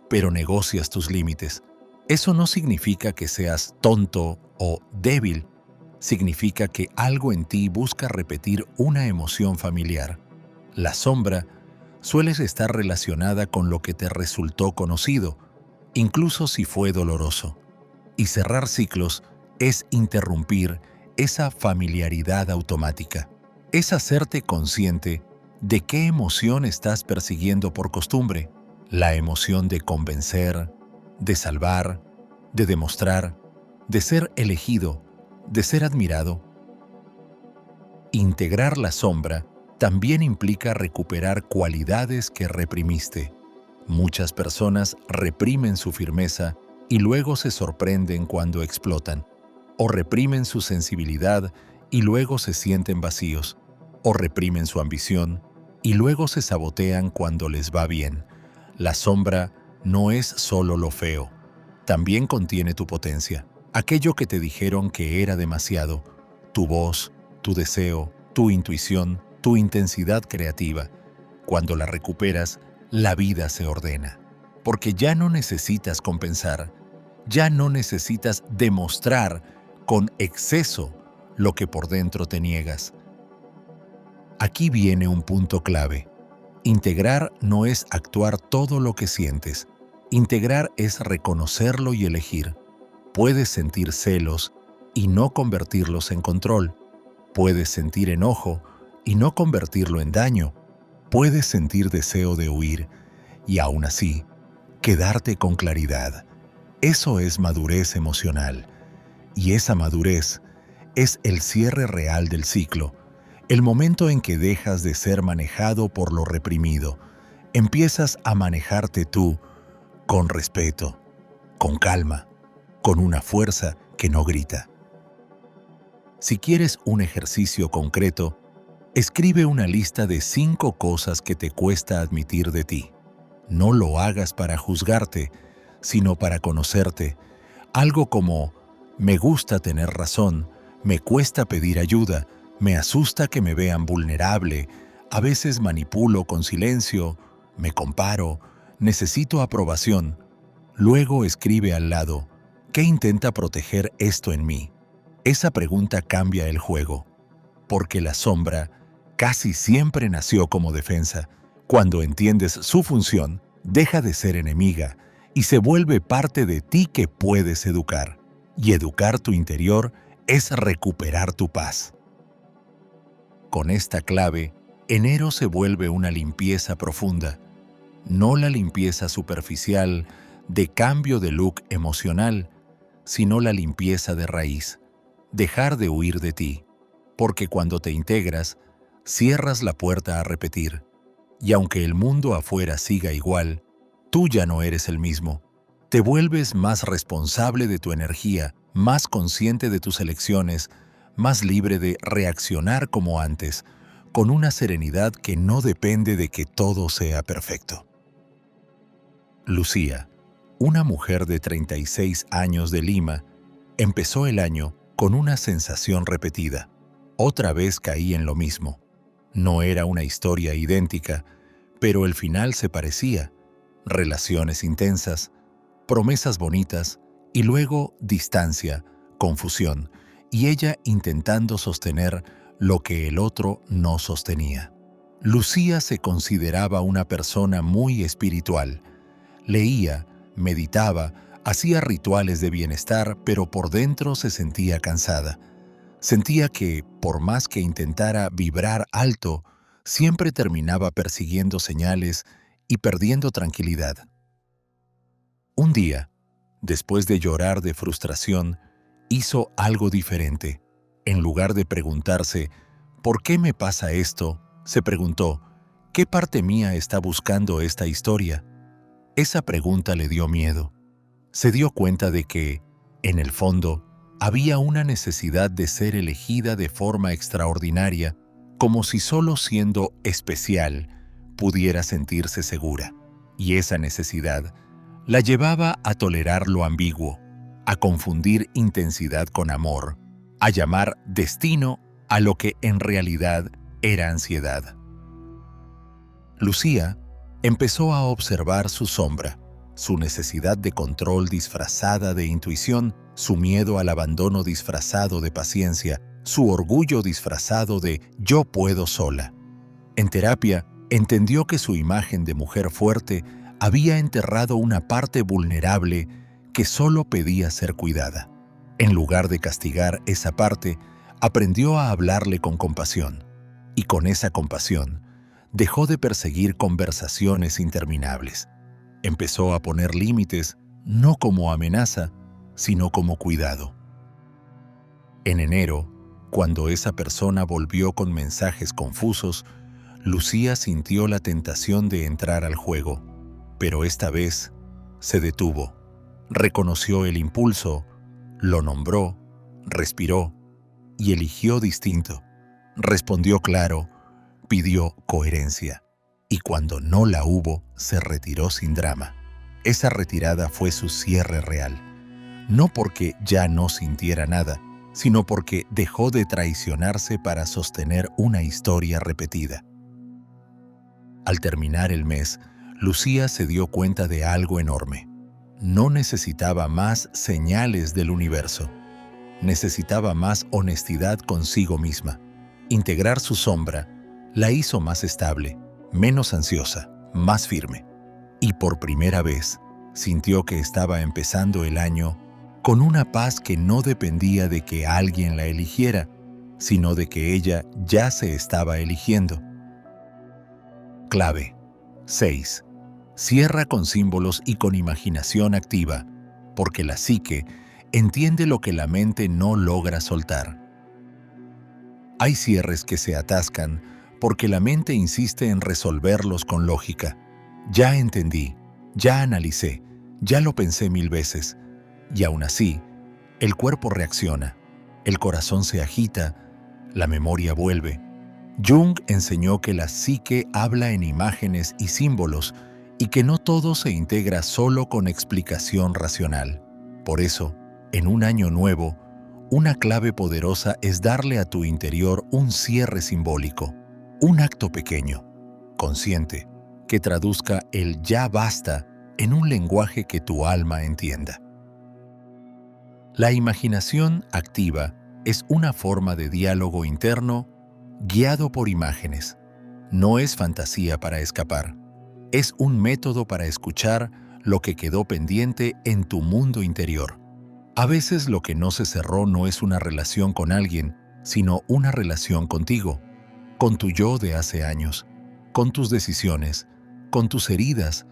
pero negocias tus límites. Eso no significa que seas tonto o débil. Significa que algo en ti busca repetir una emoción familiar. La sombra suele estar relacionada con lo que te resultó conocido, incluso si fue doloroso. Y cerrar ciclos es interrumpir esa familiaridad automática. Es hacerte consciente de qué emoción estás persiguiendo por costumbre. La emoción de convencer, de salvar, de demostrar, de ser elegido, de ser admirado. Integrar la sombra también implica recuperar cualidades que reprimiste. Muchas personas reprimen su firmeza y luego se sorprenden cuando explotan. O reprimen su sensibilidad y luego se sienten vacíos. O reprimen su ambición y luego se sabotean cuando les va bien. La sombra no es solo lo feo, también contiene tu potencia. Aquello que te dijeron que era demasiado, tu voz, tu deseo, tu intuición, tu intensidad creativa. Cuando la recuperas, la vida se ordena. Porque ya no necesitas compensar, ya no necesitas demostrar con exceso lo que por dentro te niegas. Aquí viene un punto clave. Integrar no es actuar todo lo que sientes. Integrar es reconocerlo y elegir. Puedes sentir celos y no convertirlos en control. Puedes sentir enojo y no convertirlo en daño. Puedes sentir deseo de huir y aún así quedarte con claridad. Eso es madurez emocional. Y esa madurez es el cierre real del ciclo, el momento en que dejas de ser manejado por lo reprimido. Empiezas a manejarte tú con respeto, con calma, con una fuerza que no grita. Si quieres un ejercicio concreto, escribe una lista de 5 cosas que te cuesta admitir de ti. No lo hagas para juzgarte, sino para conocerte. Algo como, me gusta tener razón, me cuesta pedir ayuda, me asusta que me vean vulnerable, a veces manipulo con silencio, me comparo, necesito aprobación. Luego escribe al lado, ¿qué intenta proteger esto en mí? Esa pregunta cambia el juego, porque la sombra casi siempre nació como defensa. Cuando entiendes su función, deja de ser enemiga y se vuelve parte de ti que puedes educar. Y educar tu interior es recuperar tu paz. Con esta clave, enero se vuelve una limpieza profunda, no la limpieza superficial de cambio de look emocional, sino la limpieza de raíz, dejar de huir de ti, porque cuando te integras, cierras la puerta a repetir, y aunque el mundo afuera siga igual, tú ya no eres el mismo. Te vuelves más responsable de tu energía, más consciente de tus elecciones, más libre de reaccionar como antes, con una serenidad que no depende de que todo sea perfecto. Lucía, Una mujer de 36 años de Lima empezó el año con una sensación repetida. Otra vez caí en lo mismo. No era una historia idéntica, pero el final se parecía. Relaciones intensas, promesas bonitas y luego distancia, confusión, y ella intentando sostener lo que el otro no sostenía. Lucía se consideraba una persona muy espiritual. Leía, meditaba, hacía rituales de bienestar, pero por dentro se sentía cansada. Sentía que, por más que intentara vibrar alto, siempre terminaba persiguiendo señales y perdiendo tranquilidad. Un día, después de llorar de frustración, hizo algo diferente. En lugar de preguntarse, ¿por qué me pasa esto?, se preguntó, ¿qué parte mía está buscando esta historia? Esa pregunta le dio miedo. Se dio cuenta de que, en el fondo, había una necesidad de ser elegida de forma extraordinaria, como si solo siendo especial pudiera sentirse segura. Y esa necesidad la llevaba a tolerar lo ambiguo, a confundir intensidad con amor, a llamar destino a lo que en realidad era ansiedad. Lucía empezó a observar su sombra, su necesidad de control disfrazada de intuición, su miedo al abandono disfrazado de paciencia, su orgullo disfrazado de «yo puedo sola». En terapia, entendió que su imagen de mujer fuerte había enterrado una parte vulnerable que solo pedía ser cuidada. En lugar de castigar esa parte, aprendió a hablarle con compasión. Y con esa compasión, dejó de perseguir conversaciones interminables. Empezó a poner límites, no como amenaza, sino como cuidado. En enero, cuando esa persona volvió con mensajes confusos, Lucía sintió la tentación de entrar al juego, pero esta vez se detuvo. Reconoció el impulso, lo nombró, respiró y eligió distinto. Respondió claro, pidió coherencia, y cuando no la hubo, se retiró sin drama. Esa retirada fue su cierre real, no porque ya no sintiera nada, sino porque dejó de traicionarse para sostener una historia repetida. Al terminar el mes, Lucía se dio cuenta de algo enorme. No necesitaba más señales del universo. Necesitaba más honestidad consigo misma. Integrar su sombra la hizo más estable, menos ansiosa, más firme. Y por primera vez, sintió que estaba empezando el año con una paz que no dependía de que alguien la eligiera, sino de que ella ya se estaba eligiendo. Clave 6. Cierra con símbolos y con imaginación activa, porque la psique entiende lo que la mente no logra soltar. Hay cierres que se atascan porque la mente insiste en resolverlos con lógica. Ya entendí, ya analicé, ya lo pensé 1000 veces. Y aún así, el cuerpo reacciona, el corazón se agita, la memoria vuelve. Jung enseñó que la psique habla en imágenes y símbolos y que no todo se integra solo con explicación racional. Por eso, en un año nuevo, una clave poderosa es darle a tu interior un cierre simbólico, un acto pequeño, consciente, que traduzca el ya basta en un lenguaje que tu alma entienda. La imaginación activa es una forma de diálogo interno guiado por imágenes. No es fantasía para escapar. Es un método para escuchar lo que quedó pendiente en tu mundo interior. A veces lo que no se cerró no es una relación con alguien, sino una relación contigo, con tu yo de hace años, con tus decisiones, con tus heridas,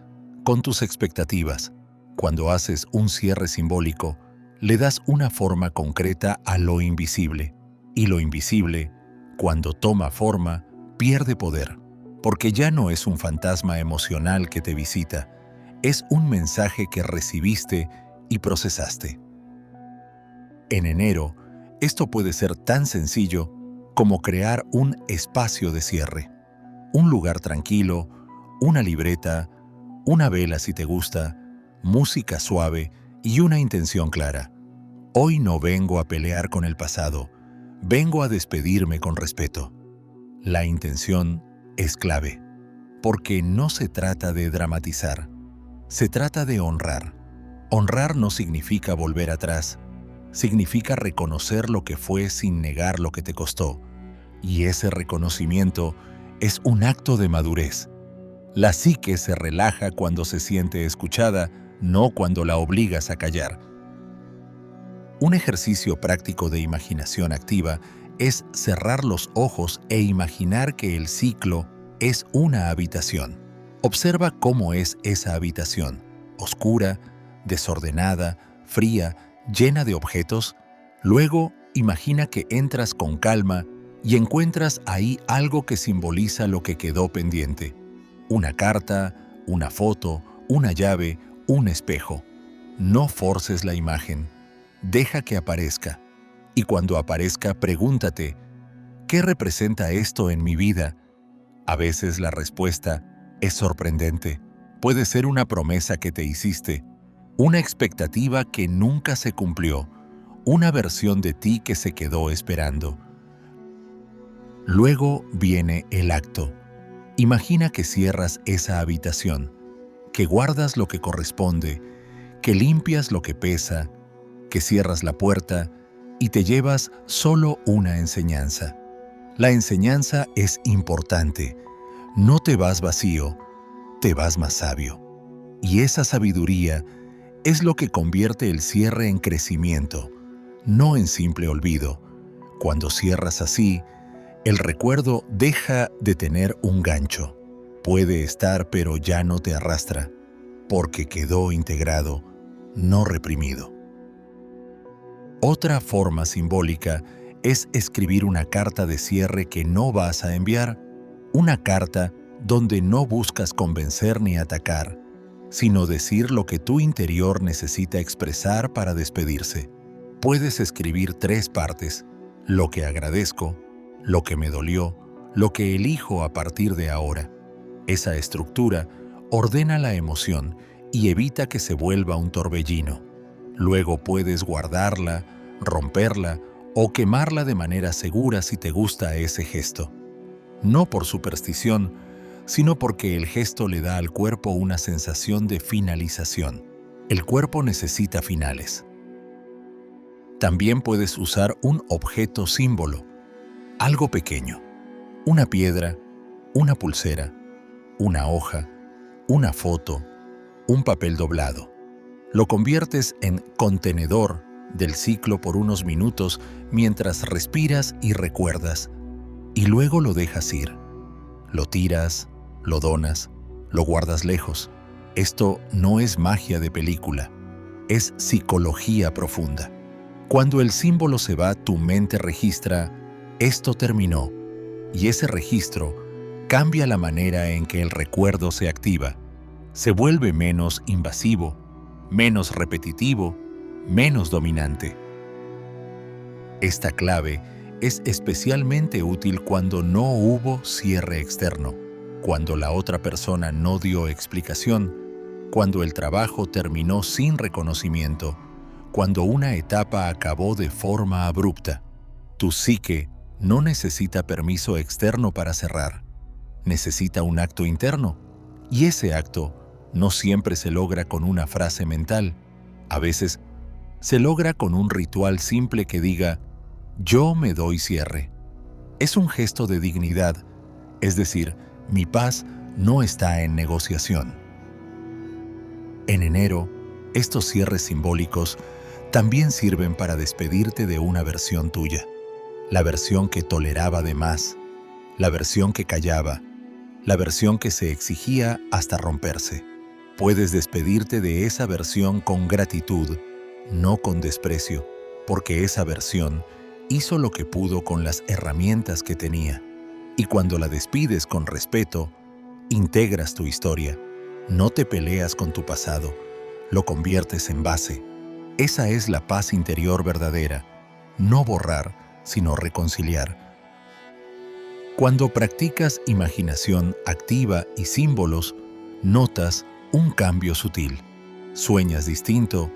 con tus expectativas. Cuando haces un cierre simbólico, le das una forma concreta a lo invisible. Y lo invisible, cuando toma forma, pierde poder, porque ya no es un fantasma emocional que te visita, es un mensaje que recibiste y procesaste. En enero, esto puede ser tan sencillo como crear un espacio de cierre, un lugar tranquilo, una libreta, una vela si te gusta, música suave y una intención clara. Hoy no vengo a pelear con el pasado, vengo a despedirme con respeto. La intención es clave, porque no se trata de dramatizar, se trata de honrar. Honrar no significa volver atrás, significa reconocer lo que fue sin negar lo que te costó. Y ese reconocimiento es un acto de madurez. La psique se relaja cuando se siente escuchada, no cuando la obligas a callar. Un ejercicio práctico de imaginación activa es cerrar los ojos e imaginar que el ciclo es una habitación. Observa cómo es esa habitación: oscura, desordenada, fría, llena de objetos. Luego, imagina que entras con calma y encuentras ahí algo que simboliza lo que quedó pendiente. Una carta, una foto, una llave, un espejo. No forces la imagen. Deja que aparezca. Y cuando aparezca, pregúntate, ¿qué representa esto en mi vida? A veces la respuesta es sorprendente. Puede ser una promesa que te hiciste, una expectativa que nunca se cumplió, una versión de ti que se quedó esperando. Luego viene el acto. Imagina que cierras esa habitación, que guardas lo que corresponde, que limpias lo que pesa, que cierras la puerta y te llevas solo una enseñanza. La enseñanza es importante. No te vas vacío, te vas más sabio. Y esa sabiduría es lo que convierte el cierre en crecimiento, no en simple olvido. Cuando cierras así, el recuerdo deja de tener un gancho. Puede estar, pero ya no te arrastra, porque quedó integrado, no reprimido. Otra forma simbólica es escribir una carta de cierre que no vas a enviar, una carta donde no buscas convencer ni atacar, sino decir lo que tu interior necesita expresar para despedirse. Puedes escribir 3 partes: lo que agradezco, lo que me dolió, lo que elijo a partir de ahora. Esa estructura ordena la emoción y evita que se vuelva un torbellino. Luego puedes guardarla, romperla o quemarla de manera segura si te gusta ese gesto. No por superstición, sino porque el gesto le da al cuerpo una sensación de finalización. El cuerpo necesita finales. También puedes usar un objeto símbolo, algo pequeño: una piedra, una pulsera, una hoja, una foto, un papel doblado. Lo conviertes en contenedor del ciclo por unos minutos mientras respiras y recuerdas, y luego lo dejas ir. Lo tiras, lo donas, lo guardas lejos. Esto no es magia de película, es psicología profunda. Cuando el símbolo se va, tu mente registra: esto terminó, y ese registro cambia la manera en que el recuerdo se activa. Se vuelve menos invasivo, menos repetitivo, menos dominante. Esta clave es especialmente útil cuando no hubo cierre externo, cuando la otra persona no dio explicación, cuando el trabajo terminó sin reconocimiento, cuando una etapa acabó de forma abrupta. Tu psique no necesita permiso externo para cerrar, necesita un acto interno, y ese acto no siempre se logra con una frase mental. A veces se logra con un ritual simple que diga: yo me doy cierre. Es un gesto de dignidad, es decir, mi paz no está en negociación. En enero, estos cierres simbólicos también sirven para despedirte de una versión tuya, la versión que toleraba de más, la versión que callaba, la versión que se exigía hasta romperse. Puedes despedirte de esa versión con gratitud, no con desprecio, porque esa versión hizo lo que pudo con las herramientas que tenía. Y cuando la despides con respeto, integras tu historia. No te peleas con tu pasado, lo conviertes en base. Esa es la paz interior verdadera, no borrar, sino reconciliar. Cuando practicas imaginación activa y símbolos, notas un cambio sutil. Sueñas distinto,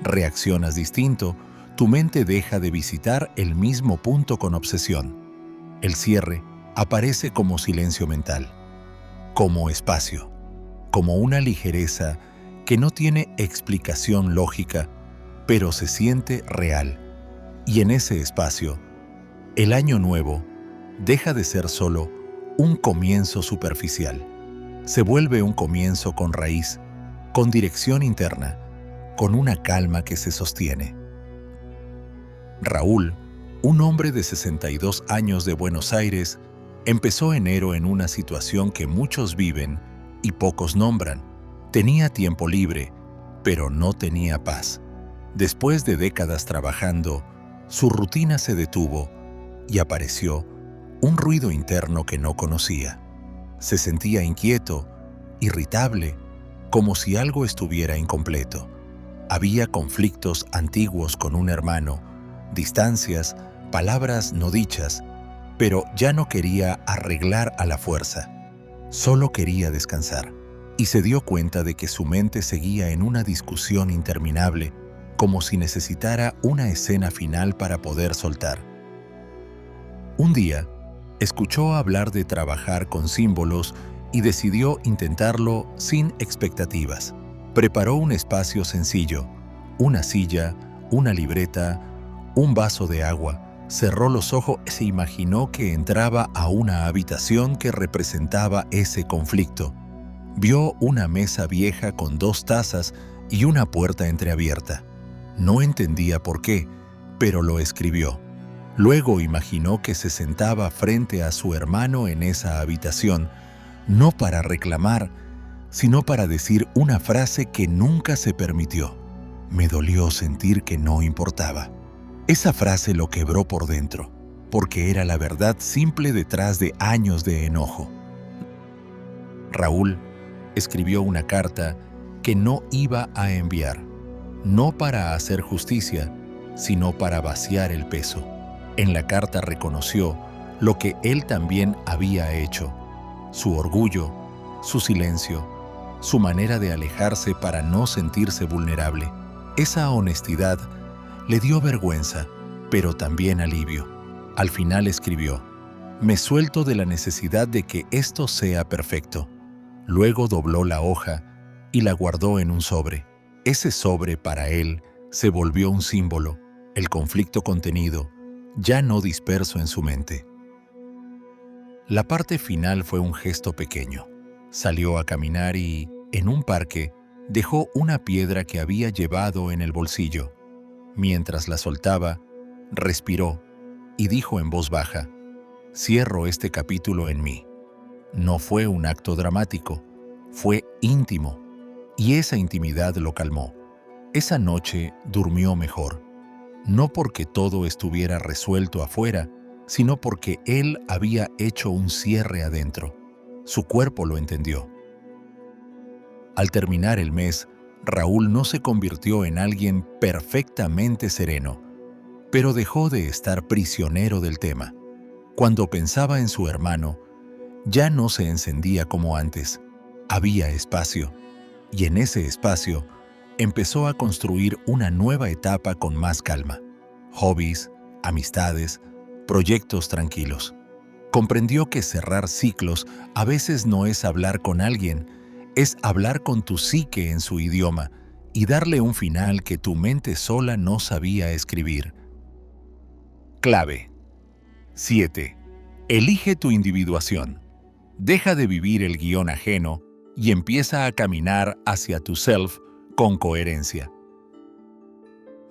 reaccionas distinto, tu mente deja de visitar el mismo punto con obsesión. El cierre aparece como silencio mental, como espacio, como una ligereza que no tiene explicación lógica, pero se siente real. Y en ese espacio, el año nuevo deja de ser solo un comienzo superficial. Se vuelve un comienzo con raíz, con dirección interna, con una calma que se sostiene. Raúl, un hombre de 62 años de Buenos Aires, empezó enero en una situación que muchos viven y pocos nombran. Tenía tiempo libre, pero no tenía paz. Después de décadas trabajando, su rutina se detuvo y apareció un ruido interno que no conocía. Se sentía inquieto, irritable, como si algo estuviera incompleto. Había conflictos antiguos con un hermano, distancias, palabras no dichas, pero ya no quería arreglar a la fuerza. Solo quería descansar. Y se dio cuenta de que su mente seguía en una discusión interminable, como si necesitara una escena final para poder soltar. Un día, escuchó hablar de trabajar con símbolos y decidió intentarlo sin expectativas. Preparó un espacio sencillo, una silla, una libreta, un vaso de agua. Cerró los ojos y se imaginó que entraba a una habitación que representaba ese conflicto. Vio una mesa vieja con 2 tazas y una puerta entreabierta. No entendía por qué, pero lo escribió. Luego imaginó que se sentaba frente a su hermano en esa habitación, no para reclamar, sino para decir una frase que nunca se permitió. Me dolió sentir que no importaba. Esa frase lo quebró por dentro, porque era la verdad simple detrás de años de enojo. Raúl escribió una carta que no iba a enviar, no para hacer justicia, sino para vaciar el peso. En la carta reconoció lo que él también había hecho, su orgullo, su silencio, su manera de alejarse para no sentirse vulnerable. Esa honestidad le dio vergüenza, pero también alivio. Al final escribió: «Me suelto de la necesidad de que esto sea perfecto». Luego dobló la hoja y la guardó en un sobre. Ese sobre para él se volvió un símbolo, el conflicto contenido, ya no disperso en su mente. La parte final fue un gesto pequeño. Salió a caminar y, en un parque, dejó una piedra que había llevado en el bolsillo. Mientras la soltaba, respiró y dijo en voz baja: «Cierro este capítulo en mí». No fue un acto dramático, fue íntimo, y esa intimidad lo calmó. Esa noche durmió mejor, no porque todo estuviera resuelto afuera, sino porque él había hecho un cierre adentro. Su cuerpo lo entendió. Al terminar el mes, Raúl no se convirtió en alguien perfectamente sereno, pero dejó de estar prisionero del tema. Cuando pensaba en su hermano, ya no se encendía como antes. Había espacio, y en ese espacio empezó a construir una nueva etapa con más calma. Hobbies, amistades, proyectos tranquilos. Comprendió que cerrar ciclos a veces no es hablar con alguien, es hablar con tu psique en su idioma y darle un final que tu mente sola no sabía escribir. Clave 7. Elige tu individuación. Deja de vivir el guión ajeno y empieza a caminar hacia tu self con coherencia.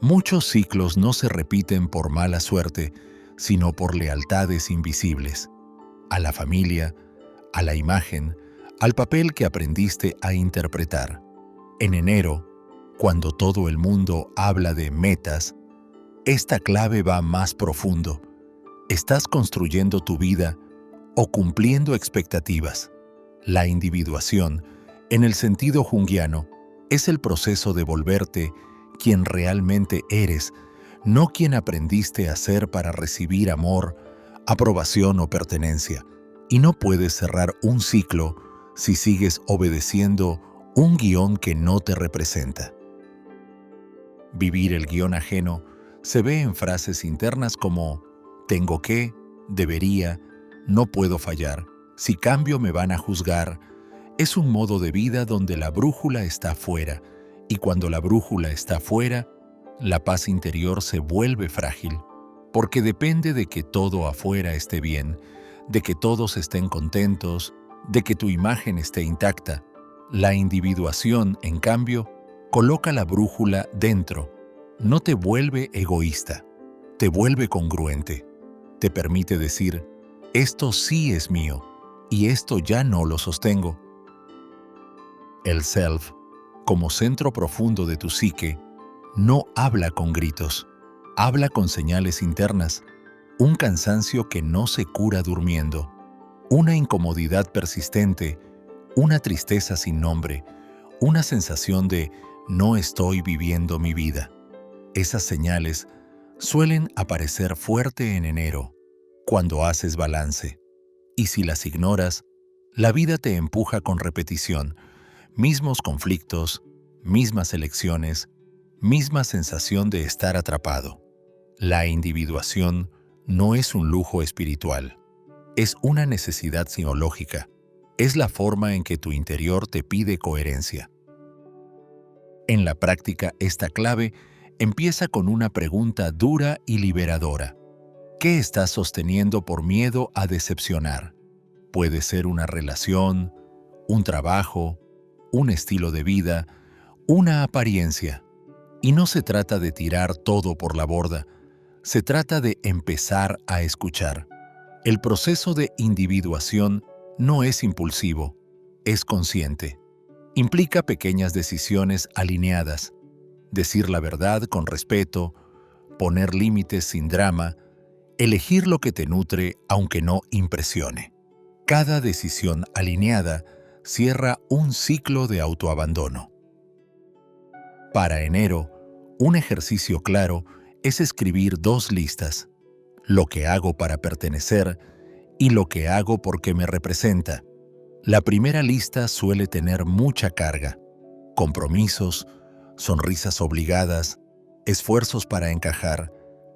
Muchos ciclos no se repiten por mala suerte, sino por lealtades invisibles. A la familia, a la imagen, al papel que aprendiste a interpretar. En enero, cuando todo el mundo habla de metas, esta clave va más profundo. ¿Estás construyendo tu vida o cumpliendo expectativas? La individuación, en el sentido junguiano, es el proceso de volverte quien realmente eres, no quien aprendiste a ser para recibir amor, aprobación o pertenencia. Y no puedes cerrar un ciclo si sigues obedeciendo un guión que no te representa. Vivir el guión ajeno se ve en frases internas como tengo que, debería, no puedo fallar, si cambio me van a juzgar. Es un modo de vida donde la brújula está fuera, y cuando la brújula está fuera, la paz interior se vuelve frágil, porque depende de que todo afuera esté bien, de que todos estén contentos, de que tu imagen esté intacta. La individuación, en cambio, coloca la brújula dentro. No te vuelve egoísta, te vuelve congruente. Te permite decir, esto sí es mío y esto ya no lo sostengo. El self, como centro profundo de tu psique, no habla con gritos, habla con señales internas, un cansancio que no se cura durmiendo, una incomodidad persistente, una tristeza sin nombre, una sensación de no estoy viviendo mi vida. Esas señales suelen aparecer fuerte en enero, cuando haces balance. Y si las ignoras, la vida te empuja con repetición, mismos conflictos, mismas elecciones, misma sensación de estar atrapado. La individuación no es un lujo espiritual, es una necesidad psicológica, es la forma en que tu interior te pide coherencia. En la práctica, esta clave empieza con una pregunta dura y liberadora. ¿Qué estás sosteniendo por miedo a decepcionar? Puede ser una relación, un trabajo, un estilo de vida, una apariencia. Y no se trata de tirar todo por la borda, se trata de empezar a escuchar. El proceso de individuación no es impulsivo, es consciente. Implica pequeñas decisiones alineadas, decir la verdad con respeto, poner límites sin drama, elegir lo que te nutre aunque no impresione. Cada decisión alineada cierra un ciclo de autoabandono. Para enero, un ejercicio claro es escribir 2 listas, lo que hago para pertenecer y lo que hago porque me representa. La primera lista suele tener mucha carga, compromisos, sonrisas obligadas, esfuerzos para encajar.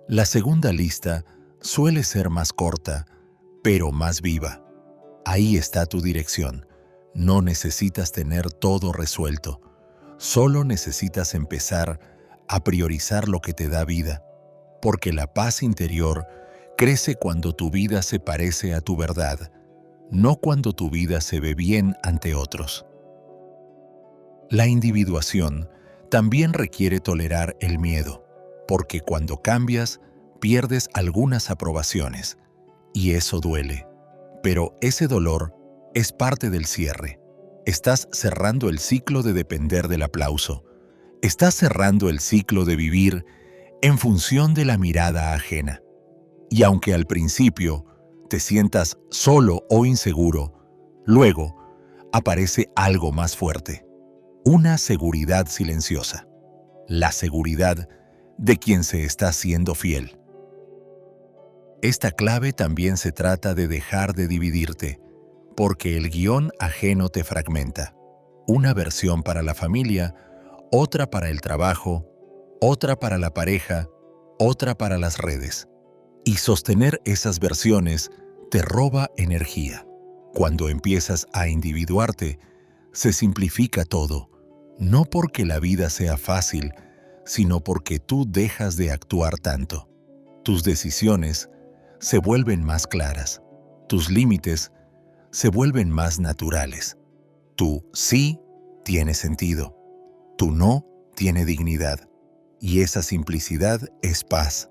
La segunda lista suele ser más corta, pero más viva. Ahí está tu dirección. No necesitas tener todo resuelto. Solo necesitas empezar a priorizar lo que te da vida, porque la paz interior crece cuando tu vida se parece a tu verdad, no cuando tu vida se ve bien ante otros. La individuación también requiere tolerar el miedo, porque cuando cambias, pierdes algunas aprobaciones, y eso duele. Pero ese dolor es parte del cierre. Estás cerrando el ciclo de depender del aplauso. Estás cerrando el ciclo de vivir en función de la mirada ajena. Y aunque al principio te sientas solo o inseguro, luego aparece algo más fuerte. Una seguridad silenciosa. La seguridad de quien se está siendo fiel. Esta clave también se trata de dejar de dividirte, porque el guión ajeno te fragmenta. Una versión para la familia, otra para el trabajo, otra para la pareja, otra para las redes. Y sostener esas versiones te roba energía. Cuando empiezas a individuarte, se simplifica todo, no porque la vida sea fácil, sino porque tú dejas de actuar tanto. Tus decisiones se vuelven más claras, tus límites se vuelven más naturales. Tu sí tiene sentido, tu no tiene dignidad, y esa simplicidad es paz.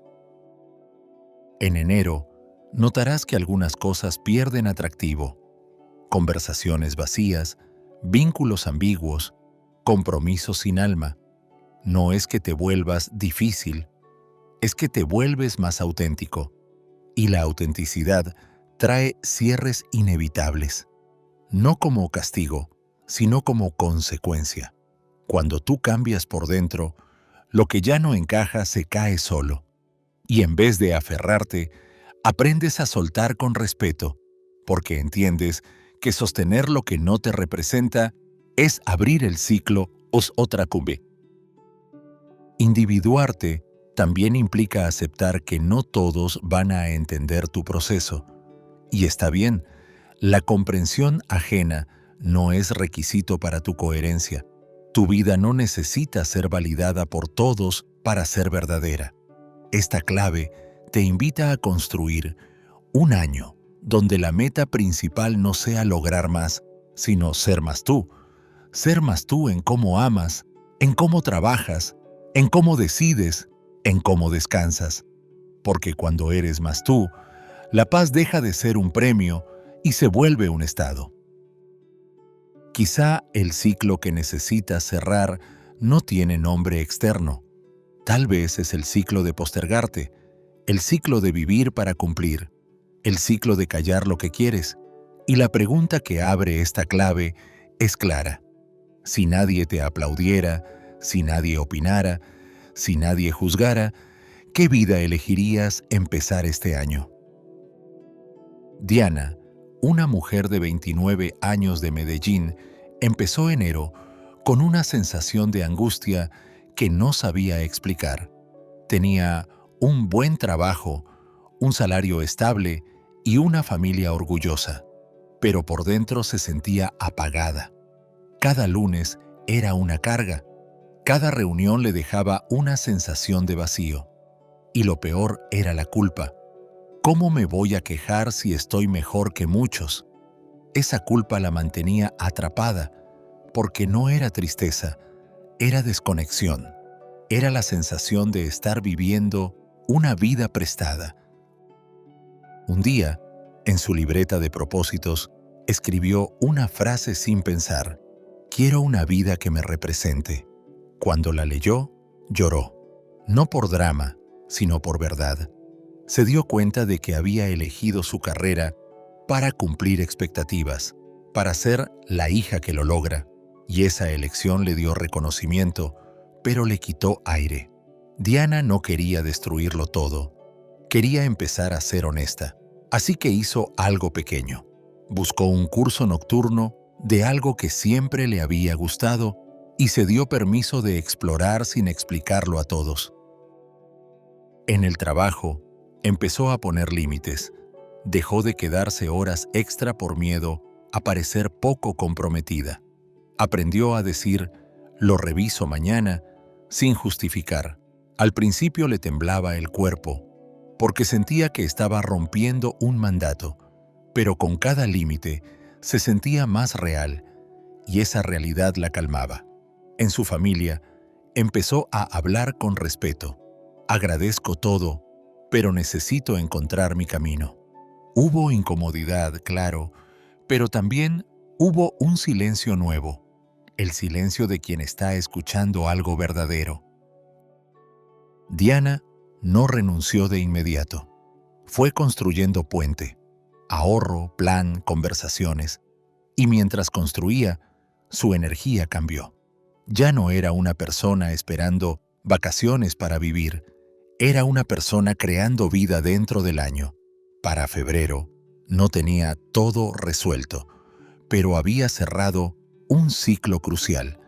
En enero, notarás que algunas cosas pierden atractivo. Conversaciones vacías, vínculos ambiguos, compromisos sin alma. No es que te vuelvas difícil, es que te vuelves más auténtico. Y la autenticidad trae cierres inevitables, no como castigo, sino como consecuencia. Cuando tú cambias por dentro, lo que ya no encaja se cae solo. Y en vez de aferrarte, aprendes a soltar con respeto, porque entiendes que sostener lo que no te representa es abrir el ciclo os otra cumbe. Individuarte también implica aceptar que no todos van a entender tu proceso. Y está bien, la comprensión ajena no es requisito para tu coherencia. Tu vida no necesita ser validada por todos para ser verdadera. Esta clave te invita a construir un año donde la meta principal no sea lograr más, sino ser más tú. Ser más tú en cómo amas, en cómo trabajas, en cómo decides, en cómo descansas. Porque cuando eres más tú, la paz deja de ser un premio y se vuelve un estado. Quizá el ciclo que necesitas cerrar no tiene nombre externo. Tal vez es el ciclo de postergarte, el ciclo de vivir para cumplir, el ciclo de callar lo que quieres. Y la pregunta que abre esta clave es clara. Si nadie te aplaudiera, si nadie opinara, si nadie juzgara, ¿qué vida elegirías empezar este año? Diana, una mujer de 29 años de Medellín, empezó enero con una sensación de angustia que no sabía explicar. Tenía un buen trabajo, un salario estable y una familia orgullosa, pero por dentro se sentía apagada. Cada lunes era una carga, cada reunión le dejaba una sensación de vacío. Y lo peor era la culpa. ¿Cómo me voy a quejar si estoy mejor que muchos? Esa culpa la mantenía atrapada, porque no era tristeza, era desconexión. Era la sensación de estar viviendo una vida prestada. Un día, en su libreta de propósitos, escribió una frase sin pensar: «Quiero una vida que me represente». Cuando la leyó, lloró. No por drama, sino por verdad. Se dio cuenta de que había elegido su carrera para cumplir expectativas, para ser la hija que lo logra, y esa elección le dio reconocimiento, pero le quitó aire. Diana no quería destruirlo todo, quería empezar a ser honesta, así que hizo algo pequeño. Buscó un curso nocturno de algo que siempre le había gustado y se dio permiso de explorar sin explicarlo a todos. En el trabajo, empezó a poner límites. Dejó de quedarse horas extra por miedo a parecer poco comprometida. Aprendió a decir, lo reviso mañana, sin justificar. Al principio le temblaba el cuerpo, porque sentía que estaba rompiendo un mandato, pero con cada límite se sentía más real, y esa realidad la calmaba. En su familia, empezó a hablar con respeto. Agradezco todo, pero necesito encontrar mi camino. Hubo incomodidad, claro, pero también hubo un silencio nuevo, el silencio de quien está escuchando algo verdadero. Diana no renunció de inmediato. Fue construyendo puente, ahorro, plan, conversaciones, y mientras construía, su energía cambió. Ya no era una persona esperando vacaciones para vivir, era una persona creando vida dentro del año. Para febrero, no tenía todo resuelto, pero había cerrado un ciclo crucial,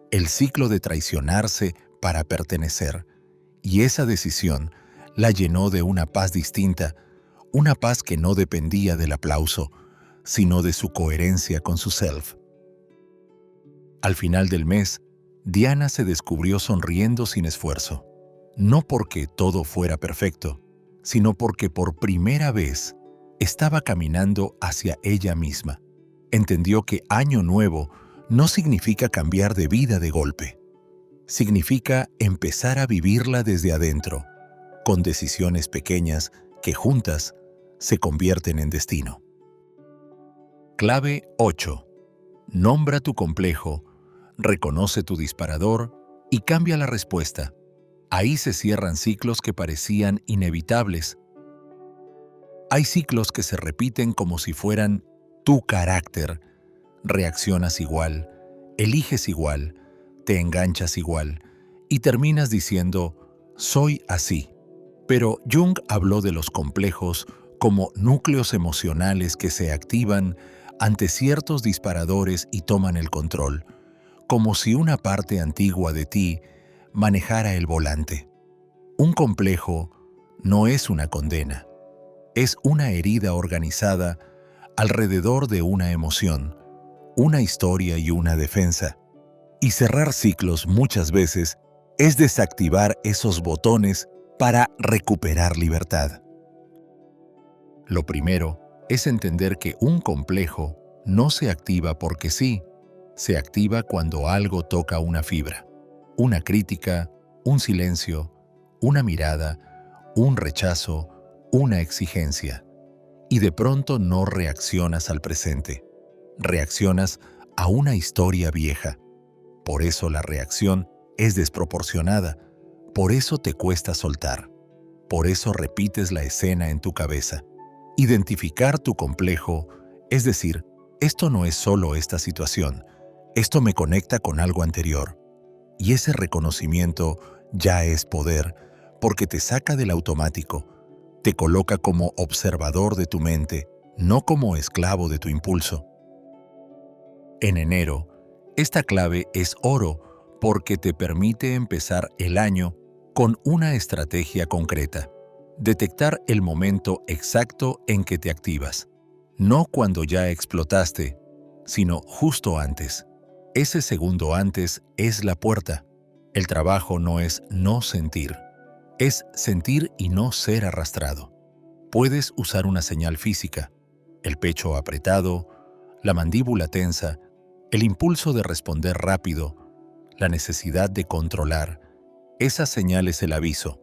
el ciclo de traicionarse para pertenecer, y esa decisión la llenó de una paz distinta, una paz que no dependía del aplauso, sino de su coherencia con su self. Al final del mes, Diana se descubrió sonriendo sin esfuerzo. No porque todo fuera perfecto, sino porque por primera vez estaba caminando hacia ella misma. Entendió que año nuevo no significa cambiar de vida de golpe. Significa empezar a vivirla desde adentro, con decisiones pequeñas que juntas se convierten en destino. Clave 8. Nombra tu complejo, reconoce tu disparador y cambia la respuesta. Ahí se cierran ciclos que parecían inevitables. Hay ciclos que se repiten como si fueran tu carácter. Reaccionas igual, eliges igual, te enganchas igual y terminas diciendo, soy así. Pero Jung habló de los complejos como núcleos emocionales que se activan ante ciertos disparadores y toman el control, como si una parte antigua de ti manejara el volante. Un complejo no es una condena, es una herida organizada alrededor de una emoción, una historia y una defensa. Y cerrar ciclos muchas veces es desactivar esos botones para recuperar libertad. Lo primero es entender que un complejo no se activa porque sí, se activa cuando algo toca una fibra, una crítica, un silencio, una mirada, un rechazo, una exigencia. Y de pronto no reaccionas al presente, reaccionas a una historia vieja. Por eso la reacción es desproporcionada, por eso te cuesta soltar, por eso repites la escena en tu cabeza. Identificar tu complejo, es decir, esto no es solo esta situación, esto me conecta con algo anterior. Y ese reconocimiento ya es poder, porque te saca del automático, te coloca como observador de tu mente, no como esclavo de tu impulso. En enero, esta clave es oro porque te permite empezar el año con una estrategia concreta. Detectar el momento exacto en que te activas. No cuando ya explotaste, sino justo antes. Ese segundo antes es la puerta. El trabajo no es no sentir, es sentir y no ser arrastrado. Puedes usar una señal física, el pecho apretado, la mandíbula tensa, el impulso de responder rápido, la necesidad de controlar. Esa señal es el aviso.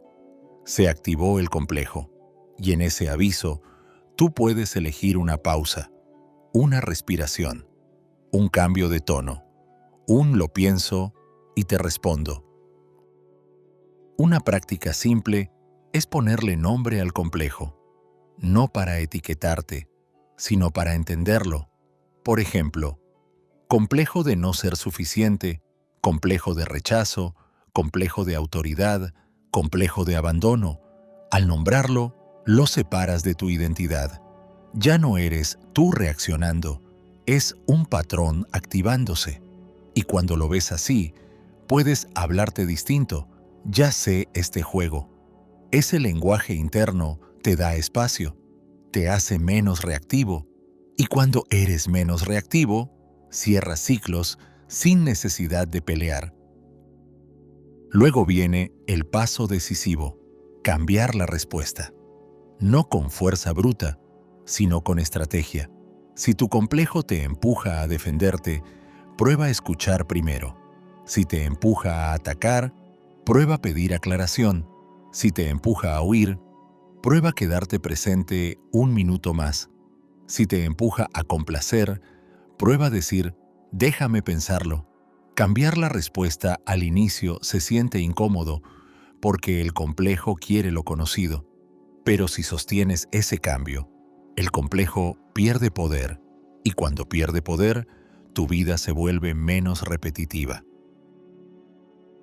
Se activó el complejo, y en ese aviso, tú puedes elegir una pausa, una respiración, un cambio de tono, un lo pienso y te respondo. Una práctica simple es ponerle nombre al complejo, no para etiquetarte, sino para entenderlo. Por ejemplo, complejo de no ser suficiente, complejo de rechazo, complejo de autoridad, complejo de abandono. Al nombrarlo, lo separas de tu identidad. Ya no eres tú reaccionando, es un patrón activándose. Y cuando lo ves así, puedes hablarte distinto. Ya sé este juego. Ese lenguaje interno te da espacio, te hace menos reactivo. Y cuando eres menos reactivo, cierras ciclos sin necesidad de pelear. Luego viene el paso decisivo, cambiar la respuesta. No con fuerza bruta, sino con estrategia. Si tu complejo te empuja a defenderte, prueba a escuchar primero. Si te empuja a atacar, prueba pedir aclaración. Si te empuja a huir, prueba quedarte presente un minuto más. Si te empuja a complacer, prueba decir, déjame pensarlo. Cambiar la respuesta al inicio se siente incómodo porque el complejo quiere lo conocido. Pero si sostienes ese cambio, el complejo pierde poder y cuando pierde poder, tu vida se vuelve menos repetitiva.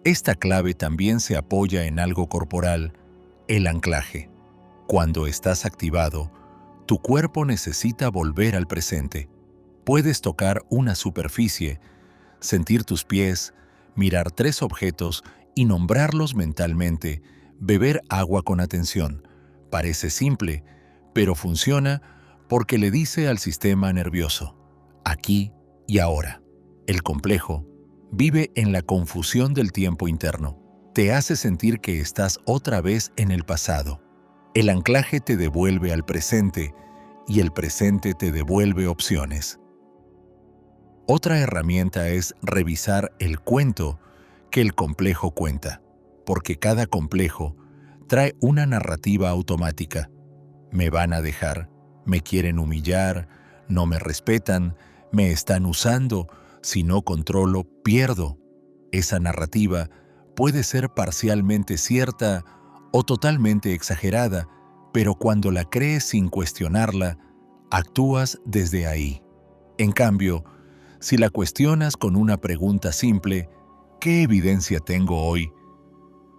Esta clave también se apoya en algo corporal, el anclaje. Cuando estás activado, tu cuerpo necesita volver al presente. Puedes tocar una superficie, sentir tus pies, mirar 3 objetos y nombrarlos mentalmente, beber agua con atención. Parece simple, pero funciona porque le dice al sistema nervioso, aquí y ahora. El complejo vive en la confusión del tiempo interno. Te hace sentir que estás otra vez en el pasado. El anclaje te devuelve al presente y el presente te devuelve opciones. Otra herramienta es revisar el cuento que el complejo cuenta, porque cada complejo trae una narrativa automática. Me van a dejar, me quieren humillar, no me respetan, me están usando, si no controlo, pierdo. Esa narrativa puede ser parcialmente cierta o totalmente exagerada, pero cuando la crees sin cuestionarla, actúas desde ahí. En cambio, si la cuestionas con una pregunta simple, ¿qué evidencia tengo hoy?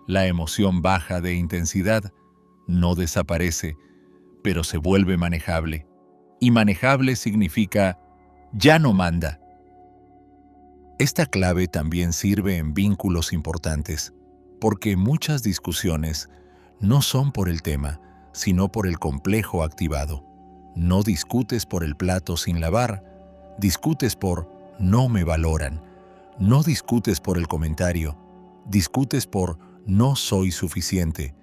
La emoción baja de intensidad, no desaparece, pero se vuelve manejable. Y manejable significa, ya no manda. Esta clave también sirve en vínculos importantes, porque muchas discusiones no son por el tema, sino por el complejo activado. No discutes por el plato sin lavar, discutes por no me valoran. No discutes por el comentario, discutes por no soy suficiente.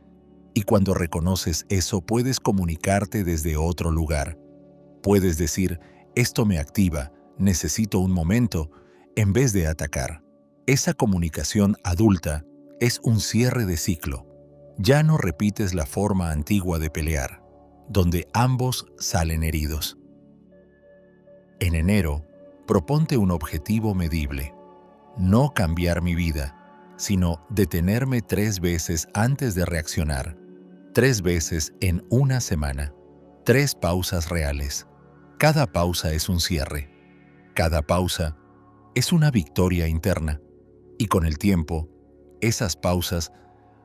Y cuando reconoces eso, puedes comunicarte desde otro lugar. Puedes decir, esto me activa, necesito un momento, en vez de atacar. Esa comunicación adulta es un cierre de ciclo. Ya no repites la forma antigua de pelear, donde ambos salen heridos. En enero, proponte un objetivo medible. No cambiar mi vida, sino detenerme 3 veces antes de reaccionar. 3 veces en una semana. 3 pausas reales. Cada pausa es un cierre. Cada pausa es una victoria interna. Y con el tiempo, esas pausas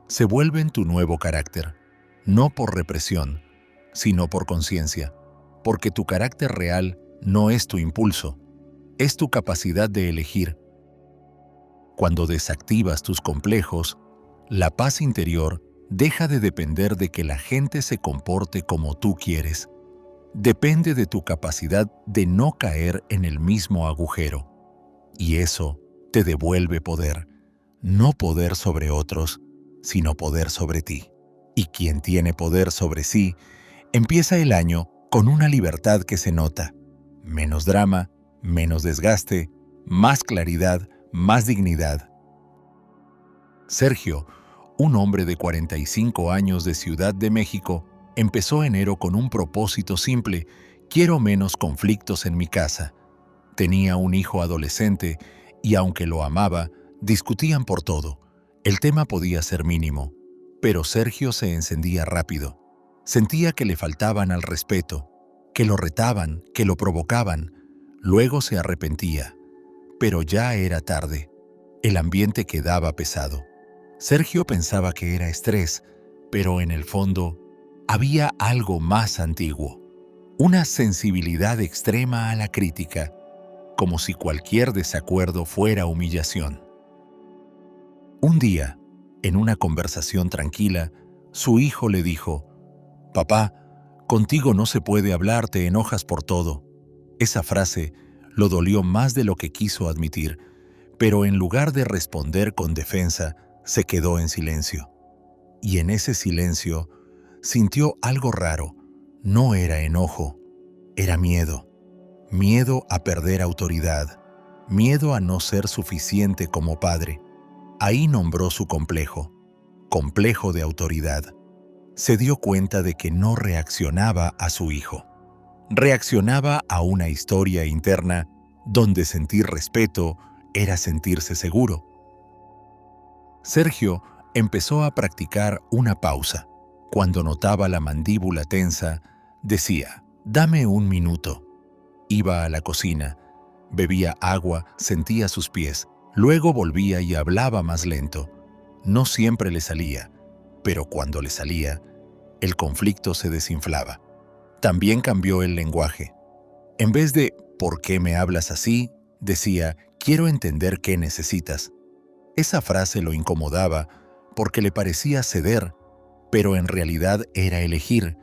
se vuelven tu nuevo carácter. No por represión, sino por conciencia. Porque tu carácter real no es tu impulso, es tu capacidad de elegir. Cuando desactivas tus complejos, la paz interior deja de depender de que la gente se comporte como tú quieres. Depende de tu capacidad de no caer en el mismo agujero. Y eso te devuelve poder. No poder sobre otros, sino poder sobre ti. Y quien tiene poder sobre sí, empieza el año con una libertad que se nota. Menos drama, menos desgaste, más claridad, más dignidad. Sergio, un hombre de 45 años de Ciudad de México, empezó enero con un propósito simple: quiero menos conflictos en mi casa. Tenía un hijo adolescente y, aunque lo amaba, discutían por todo. El tema podía ser mínimo, pero Sergio se encendía rápido. Sentía que le faltaban al respeto, que lo retaban, que lo provocaban. Luego se arrepentía, pero ya era tarde. El ambiente quedaba pesado. Sergio pensaba que era estrés, pero en el fondo había algo más antiguo, una sensibilidad extrema a la crítica, como si cualquier desacuerdo fuera humillación. Un día, en una conversación tranquila, su hijo le dijo: «Papá, contigo no se puede hablar, te enojas por todo». Esa frase lo dolió más de lo que quiso admitir, pero en lugar de responder con defensa, se quedó en silencio. Y en ese silencio sintió algo raro. No era enojo, era miedo. Miedo a perder autoridad, miedo a no ser suficiente como padre. Ahí nombró su complejo, complejo de autoridad. Se dio cuenta de que no reaccionaba a su hijo. Reaccionaba a una historia interna donde sentir respeto era sentirse seguro. Sergio empezó a practicar una pausa. Cuando notaba la mandíbula tensa, decía: «Dame un minuto». Iba a la cocina, bebía agua, sentía sus pies. Luego volvía y hablaba más lento. No siempre le salía, pero cuando le salía, el conflicto se desinflaba. También cambió el lenguaje. En vez de «¿por qué me hablas así?», decía «quiero entender qué necesitas». Esa frase lo incomodaba porque le parecía ceder, pero en realidad era elegir,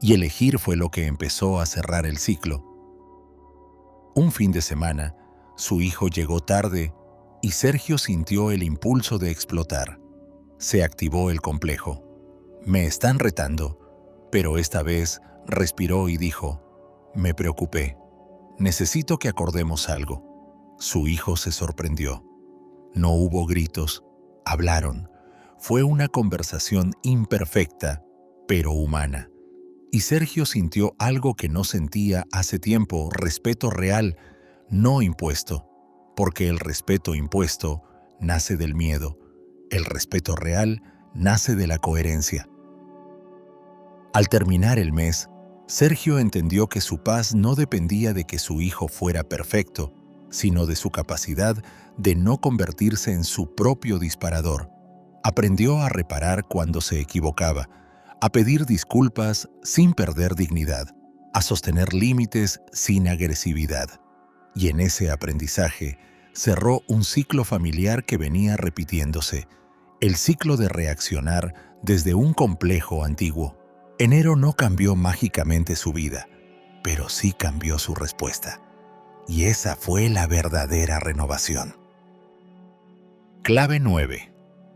y elegir fue lo que empezó a cerrar el ciclo. Un fin de semana, su hijo llegó tarde y Sergio sintió el impulso de explotar. Se activó el complejo. «Me están retando», pero esta vez respiró y dijo: «Me preocupé. Necesito que acordemos algo». Su hijo se sorprendió. No hubo gritos, hablaron. Fue una conversación imperfecta, pero humana. Y Sergio sintió algo que no sentía hace tiempo: respeto real, no impuesto. Porque el respeto impuesto nace del miedo. El respeto real nace de la coherencia. Al terminar el mes, Sergio entendió que su paz no dependía de que su hijo fuera perfecto, sino de su capacidad de no convertirse en su propio disparador. Aprendió a reparar cuando se equivocaba, a pedir disculpas sin perder dignidad, a sostener límites sin agresividad. Y en ese aprendizaje, cerró un ciclo familiar que venía repitiéndose, el ciclo de reaccionar desde un complejo antiguo. Enero no cambió mágicamente su vida, pero sí cambió su respuesta. Y esa fue la verdadera renovación. Clave 9.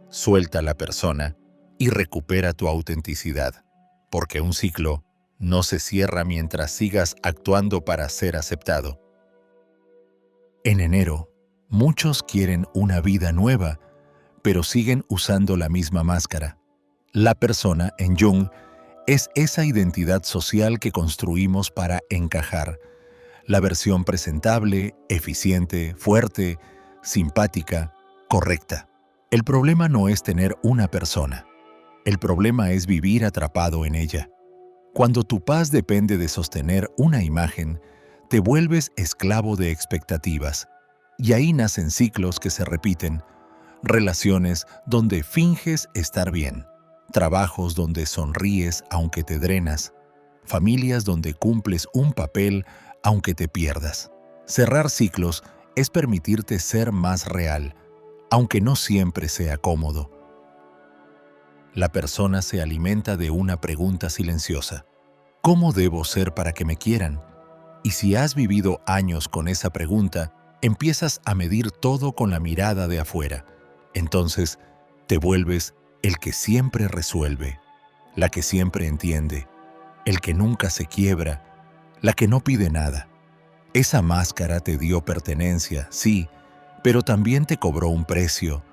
Suelta a la persona y recupera tu autenticidad, porque un ciclo no se cierra mientras sigas actuando para ser aceptado. En enero, muchos quieren una vida nueva, pero siguen usando la misma máscara. La persona, en Jung, es esa identidad social que construimos para encajar, la versión presentable, eficiente, fuerte, simpática, correcta. El problema no es tener una persona, el problema es vivir atrapado en ella. Cuando tu paz depende de sostener una imagen, te vuelves esclavo de expectativas, y ahí nacen ciclos que se repiten, relaciones donde finges estar bien, trabajos donde sonríes aunque te drenas, familias donde cumples un papel aunque te pierdas. Cerrar ciclos es permitirte ser más real, aunque no siempre sea cómodo. La persona se alimenta de una pregunta silenciosa. ¿Cómo debo ser para que me quieran? Y si has vivido años con esa pregunta, empiezas a medir todo con la mirada de afuera. Entonces, te vuelves el que siempre resuelve, la que siempre entiende, el que nunca se quiebra, la que no pide nada. Esa máscara te dio pertenencia, sí, pero también te cobró un precio,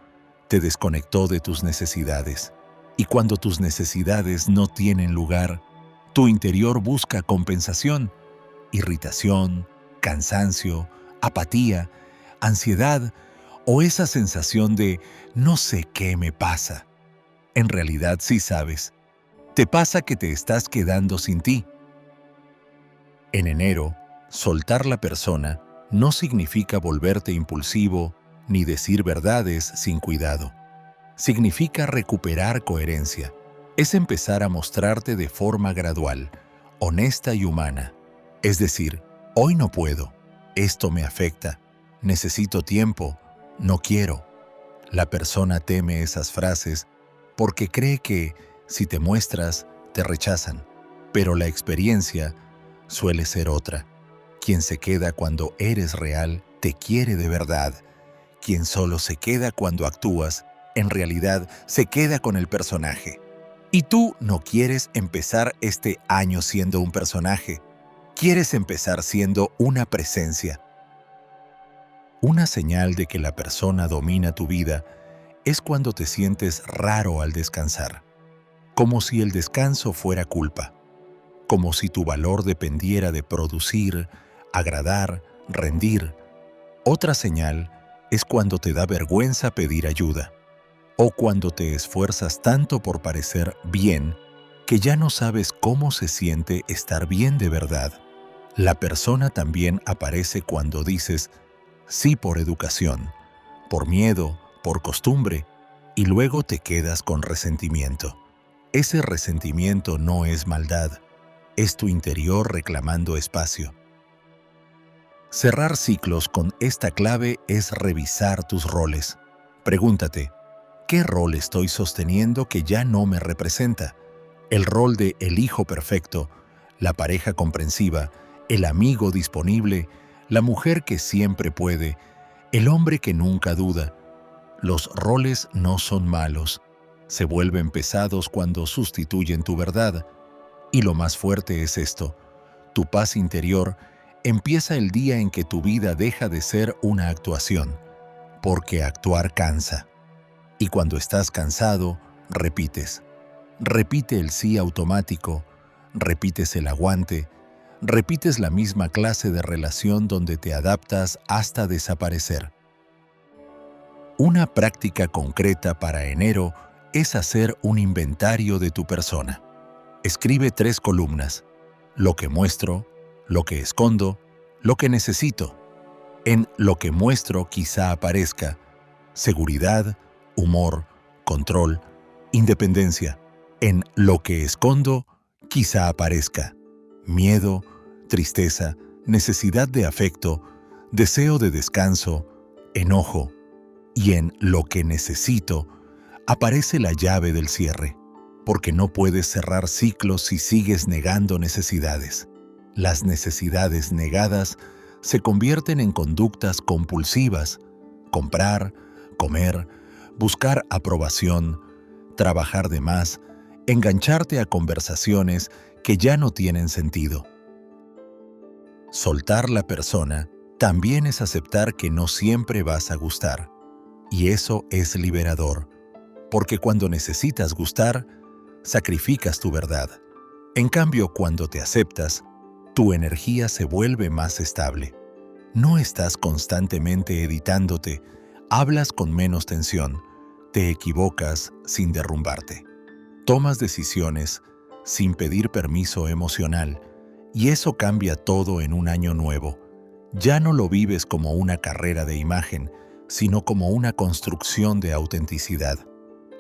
te desconectó de tus necesidades. Y cuando tus necesidades no tienen lugar, tu interior busca compensación, irritación, cansancio, apatía, ansiedad o esa sensación de no sé qué me pasa. En realidad sí sabes. Te pasa que te estás quedando sin ti. En enero, soltar la persona no significa volverte impulsivo ni decir verdades sin cuidado. Significa recuperar coherencia. Es empezar a mostrarte de forma gradual, honesta y humana. Es decir, hoy no puedo, esto me afecta, necesito tiempo, no quiero. La persona teme esas frases porque cree que, si te muestras, te rechazan. Pero la experiencia suele ser otra. Quien se queda cuando eres real, te quiere de verdad. Quien solo se queda cuando actúas, en realidad se queda con el personaje. Y tú no quieres empezar este año siendo un personaje. Quieres empezar siendo una presencia. Una señal de que la persona domina tu vida es cuando te sientes raro al descansar. Como si el descanso fuera culpa. Como si tu valor dependiera de producir, agradar, rendir. Otra señal es cuando te da vergüenza pedir ayuda. O cuando te esfuerzas tanto por parecer bien que ya no sabes cómo se siente estar bien de verdad. La persona también aparece cuando dices sí por educación, por miedo, por costumbre, y luego te quedas con resentimiento. Ese resentimiento no es maldad, es tu interior reclamando espacio. Cerrar ciclos con esta clave es revisar tus roles. Pregúntate, ¿qué rol estoy sosteniendo que ya no me representa? El rol de el hijo perfecto, la pareja comprensiva, el amigo disponible, la mujer que siempre puede, el hombre que nunca duda. Los roles no son malos, se vuelven pesados cuando sustituyen tu verdad. Y lo más fuerte es esto, tu paz interior empieza el día en que tu vida deja de ser una actuación, porque actuar cansa. Y cuando estás cansado, repites. Repite el sí automático, repites el aguante, repites la misma clase de relación donde te adaptas hasta desaparecer. Una práctica concreta para enero es hacer un inventario de tu persona. Escribe 3 columnas: lo que muestro, lo que escondo, lo que necesito. En lo que muestro quizá aparezca seguridad, humor, control, independencia. En lo que escondo quizá aparezca miedo, tristeza, necesidad de afecto, deseo de descanso, enojo y en lo que necesito aparece la llave del cierre, porque no puedes cerrar ciclos si sigues negando necesidades. Las necesidades negadas se convierten en conductas compulsivas: comprar, comer, buscar aprobación, trabajar de más, engancharte a conversaciones que ya no tienen sentido. Soltar la persona también es aceptar que no siempre vas a gustar, y eso es liberador, porque cuando necesitas gustar, sacrificas tu verdad. En cambio, cuando te aceptas, tu energía se vuelve más estable. No estás constantemente editándote, hablas con menos tensión, te equivocas sin derrumbarte. Tomas decisiones sin pedir permiso emocional, y eso cambia todo en un año nuevo. Ya no lo vives como una carrera de imagen, sino como una construcción de autenticidad.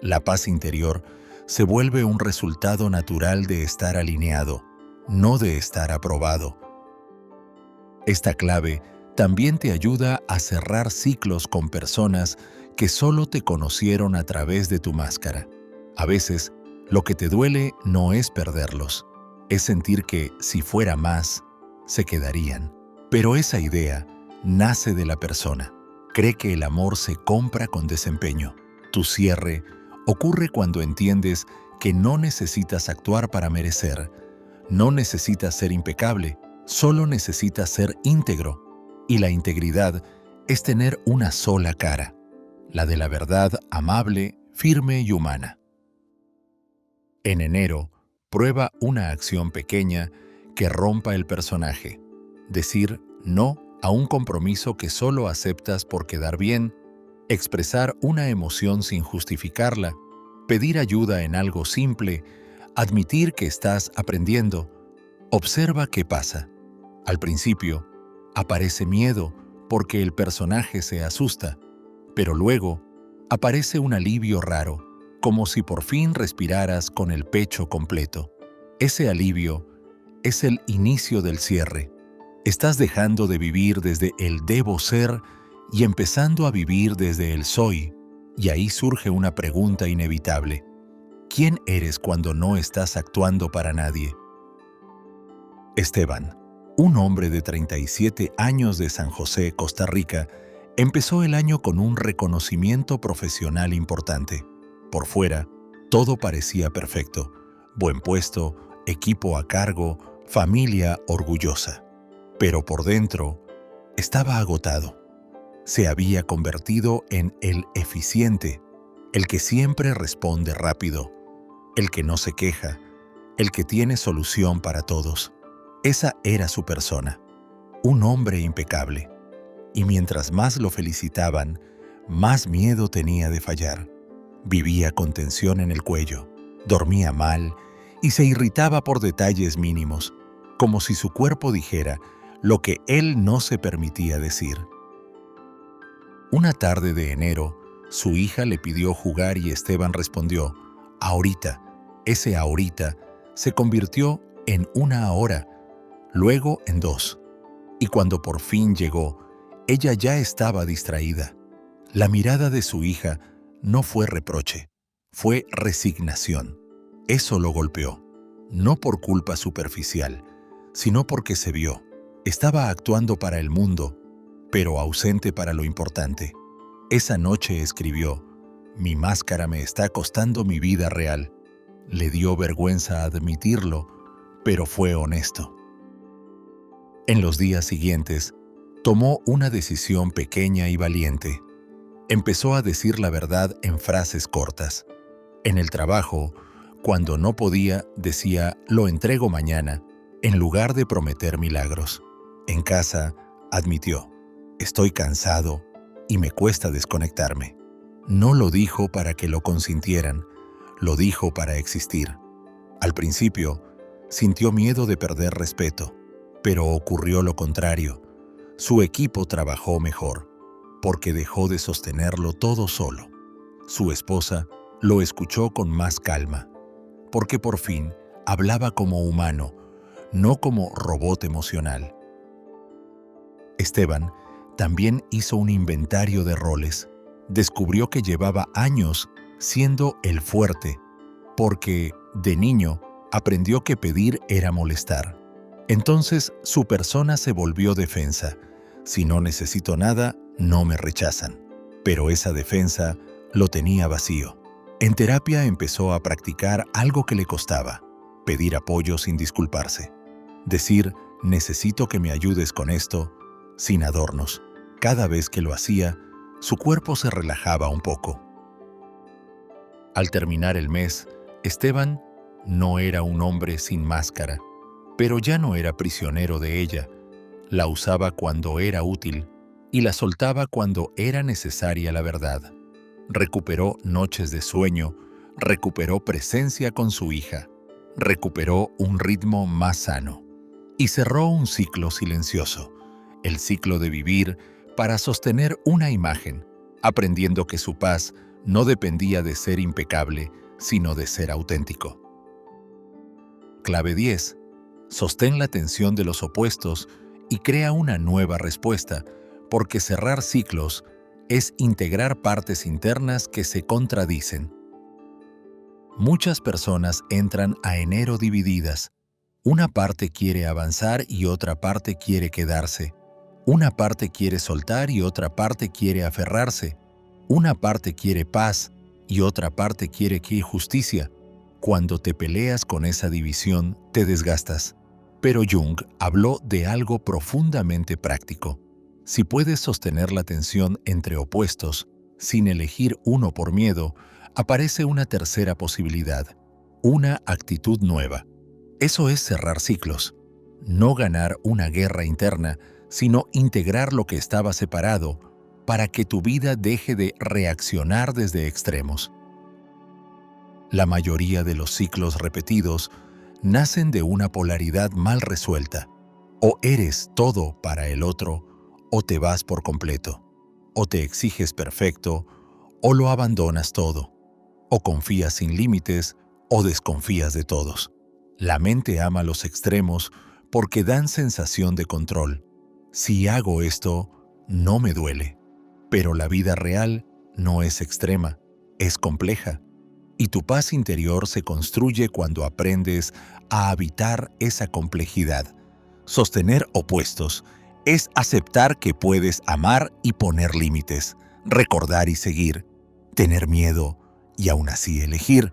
La paz interior se vuelve un resultado natural de estar alineado, no de estar aprobado. Esta clave también te ayuda a cerrar ciclos con personas que solo te conocieron a través de tu máscara. A veces, lo que te duele no es perderlos, es sentir que, si fuera más, se quedarían. Pero esa idea nace de la persona. Cree que el amor se compra con desempeño. Tu cierre ocurre cuando entiendes que no necesitas actuar para merecer, no necesitas ser impecable, solo necesitas ser íntegro. Y la integridad es tener una sola cara, la de la verdad amable, firme y humana. En enero, prueba una acción pequeña que rompa el personaje. Decir no a un compromiso que solo aceptas por quedar bien, expresar una emoción sin justificarla, pedir ayuda en algo simple, admitir que estás aprendiendo. Observa qué pasa. Al principio, aparece miedo porque el personaje se asusta, pero luego aparece un alivio raro, como si por fin respiraras con el pecho completo. Ese alivio es el inicio del cierre. Estás dejando de vivir desde el debo ser y empezando a vivir desde el soy. Y ahí surge una pregunta inevitable. ¿Quién eres cuando no estás actuando para nadie? Esteban, un hombre de 37 años de San José, Costa Rica, empezó el año con un reconocimiento profesional importante. Por fuera, todo parecía perfecto: buen puesto, equipo a cargo, familia orgullosa. Pero por dentro, estaba agotado. Se había convertido en el eficiente, el que siempre responde rápido, el que no se queja, el que tiene solución para todos. Esa era su persona, un hombre impecable. Y mientras más lo felicitaban, más miedo tenía de fallar. Vivía con tensión en el cuello, dormía mal y se irritaba por detalles mínimos, como si su cuerpo dijera lo que él no se permitía decir. Una tarde de enero, su hija le pidió jugar y Esteban respondió: ahorita. Ese ahorita se convirtió en una hora, luego en 2. Y cuando por fin llegó, ella ya estaba distraída. La mirada de su hija no fue reproche, fue resignación. Eso lo golpeó, no por culpa superficial, sino porque se vio. Estaba actuando para el mundo, pero ausente para lo importante. Esa noche escribió: mi máscara me está costando mi vida real. Le dio vergüenza admitirlo, pero fue honesto. En los días siguientes, tomó una decisión pequeña y valiente. Empezó a decir la verdad en frases cortas. En el trabajo, cuando no podía, decía «lo entrego mañana», en lugar de prometer milagros. En casa, admitió «estoy cansado y me cuesta desconectarme». No lo dijo para que lo consintieran, lo dijo para existir. Al principio, sintió miedo de perder respeto, pero ocurrió lo contrario. Su equipo trabajó mejor, porque dejó de sostenerlo todo solo. Su esposa lo escuchó con más calma, porque por fin hablaba como humano, no como robot emocional. Esteban También hizo un inventario de roles. Descubrió que llevaba años siendo el fuerte, porque, de niño, aprendió que pedir era molestar. Entonces, su persona se volvió defensa. Si no necesito nada, no me rechazan. Pero esa defensa lo tenía vacío. En terapia empezó a practicar algo que le costaba: pedir apoyo sin disculparse. Decir, necesito que me ayudes con esto, sin adornos. Cada vez que lo hacía, su cuerpo se relajaba un poco. Al terminar el mes, Esteban no era un hombre sin máscara, pero ya no era prisionero de ella. La usaba cuando era útil y la soltaba cuando era necesaria la verdad. Recuperó noches de sueño, recuperó presencia con su hija, recuperó un ritmo más sano y cerró un ciclo silencioso, el ciclo de vivir para sostener una imagen, aprendiendo que su paz no dependía de ser impecable, sino de ser auténtico. Clave 10. Sostén la tensión de los opuestos y crea una nueva respuesta, porque cerrar ciclos es integrar partes internas que se contradicen. Muchas personas entran a enero divididas. Una parte quiere avanzar y otra parte quiere quedarse. Una parte quiere soltar y otra parte quiere aferrarse. Una parte quiere paz y otra parte quiere justicia. Cuando te peleas con esa división, te desgastas. Pero Jung habló de algo profundamente práctico. Si puedes sostener la tensión entre opuestos, sin elegir uno por miedo, aparece una tercera posibilidad, una actitud nueva. Eso es cerrar ciclos. No ganar una guerra interna, sino integrar lo que estaba separado para que tu vida deje de reaccionar desde extremos. La mayoría de los ciclos repetidos nacen de una polaridad mal resuelta. O eres todo para el otro, o te vas por completo. O te exiges perfecto, o lo abandonas todo. O confías sin límites, o desconfías de todos. La mente ama los extremos porque dan sensación de control. Si hago esto, no me duele. Pero la vida real no es extrema, es compleja. Y tu paz interior se construye cuando aprendes a habitar esa complejidad. Sostener opuestos es aceptar que puedes amar y poner límites, recordar y seguir, tener miedo y aún así elegir.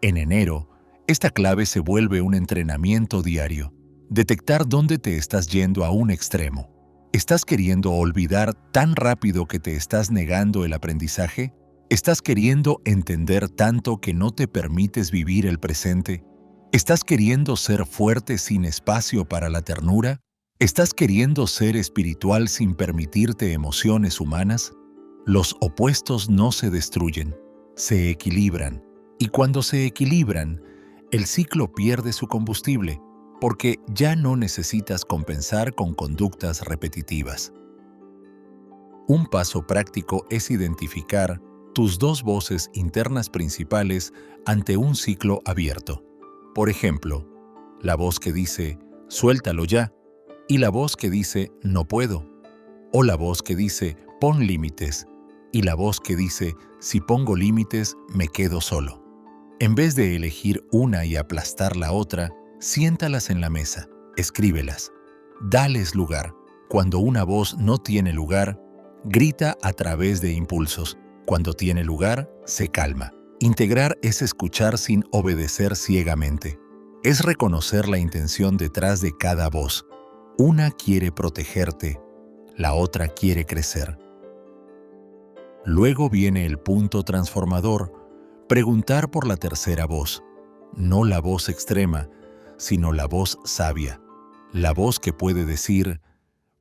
En enero, esta clave se vuelve un entrenamiento diario. Detectar dónde te estás yendo a un extremo. ¿Estás queriendo olvidar tan rápido que te estás negando el aprendizaje? ¿Estás queriendo entender tanto que no te permites vivir el presente? ¿Estás queriendo ser fuerte sin espacio para la ternura? ¿Estás queriendo ser espiritual sin permitirte emociones humanas? Los opuestos no se destruyen, se equilibran. Y cuando se equilibran, el ciclo pierde su combustible, porque ya no necesitas compensar con conductas repetitivas. Un paso práctico es identificar tus dos voces internas principales ante un ciclo abierto. Por ejemplo, la voz que dice, suéltalo ya, y la voz que dice, no puedo. O la voz que dice, pon límites, y la voz que dice, si pongo límites, me quedo solo. En vez de elegir una y aplastar la otra, siéntalas en la mesa, escríbelas, dales lugar. Cuando una voz no tiene lugar, grita a través de impulsos. Cuando tiene lugar, se calma. Integrar es escuchar sin obedecer ciegamente. Es reconocer la intención detrás de cada voz. Una quiere protegerte, la otra quiere crecer. Luego viene el punto transformador, preguntar por la tercera voz. No la voz extrema, sino la voz sabia. La voz que puede decir,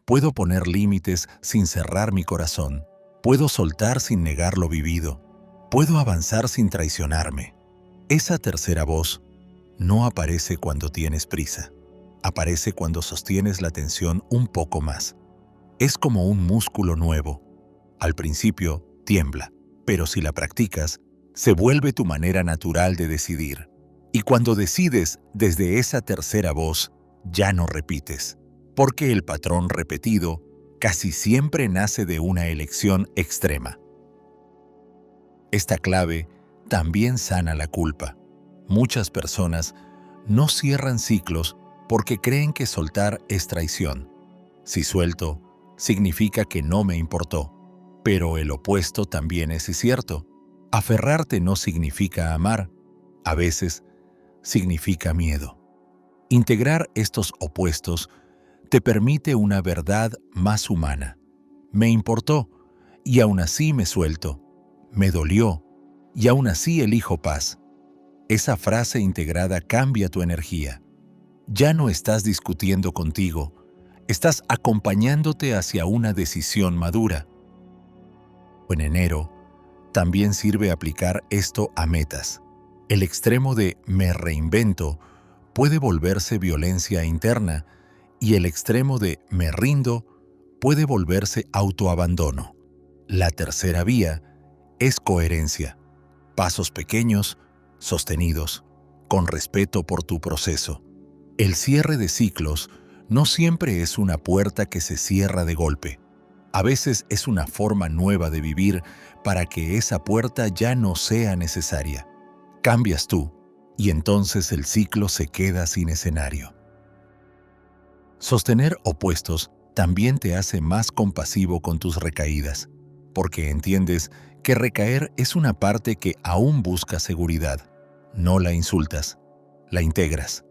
puedo poner límites sin cerrar mi corazón. Puedo soltar sin negar lo vivido. Puedo avanzar sin traicionarme. Esa tercera voz no aparece cuando tienes prisa. Aparece cuando sostienes la tensión un poco más. Es como un músculo nuevo. Al principio tiembla, pero si la practicas, se vuelve tu manera natural de decidir. Y cuando decides desde esa tercera voz, ya no repites, porque el patrón repetido casi siempre nace de una elección extrema. Esta clave también sana la culpa. Muchas personas no cierran ciclos porque creen que soltar es traición. Si suelto, significa que no me importó. Pero el opuesto también es cierto. Aferrarte no significa amar. A veces significa miedo. Integrar estos opuestos te permite una verdad más humana. Me importó y aún así me suelto. Me dolió y aún así elijo paz. Esa frase integrada cambia tu energía. Ya no estás discutiendo contigo, estás acompañándote hacia una decisión madura. En enero, también sirve aplicar esto a metas. El extremo de me reinvento puede volverse violencia interna y el extremo de me rindo puede volverse autoabandono. La tercera vía es coherencia. Pasos pequeños, sostenidos, con respeto por tu proceso. El cierre de ciclos no siempre es una puerta que se cierra de golpe. A veces es una forma nueva de vivir para que esa puerta ya no sea necesaria. Cambias tú, y entonces el ciclo se queda sin escenario. Sostener opuestos también te hace más compasivo con tus recaídas, porque entiendes que recaer es una parte que aún busca seguridad. No la insultas, la integras.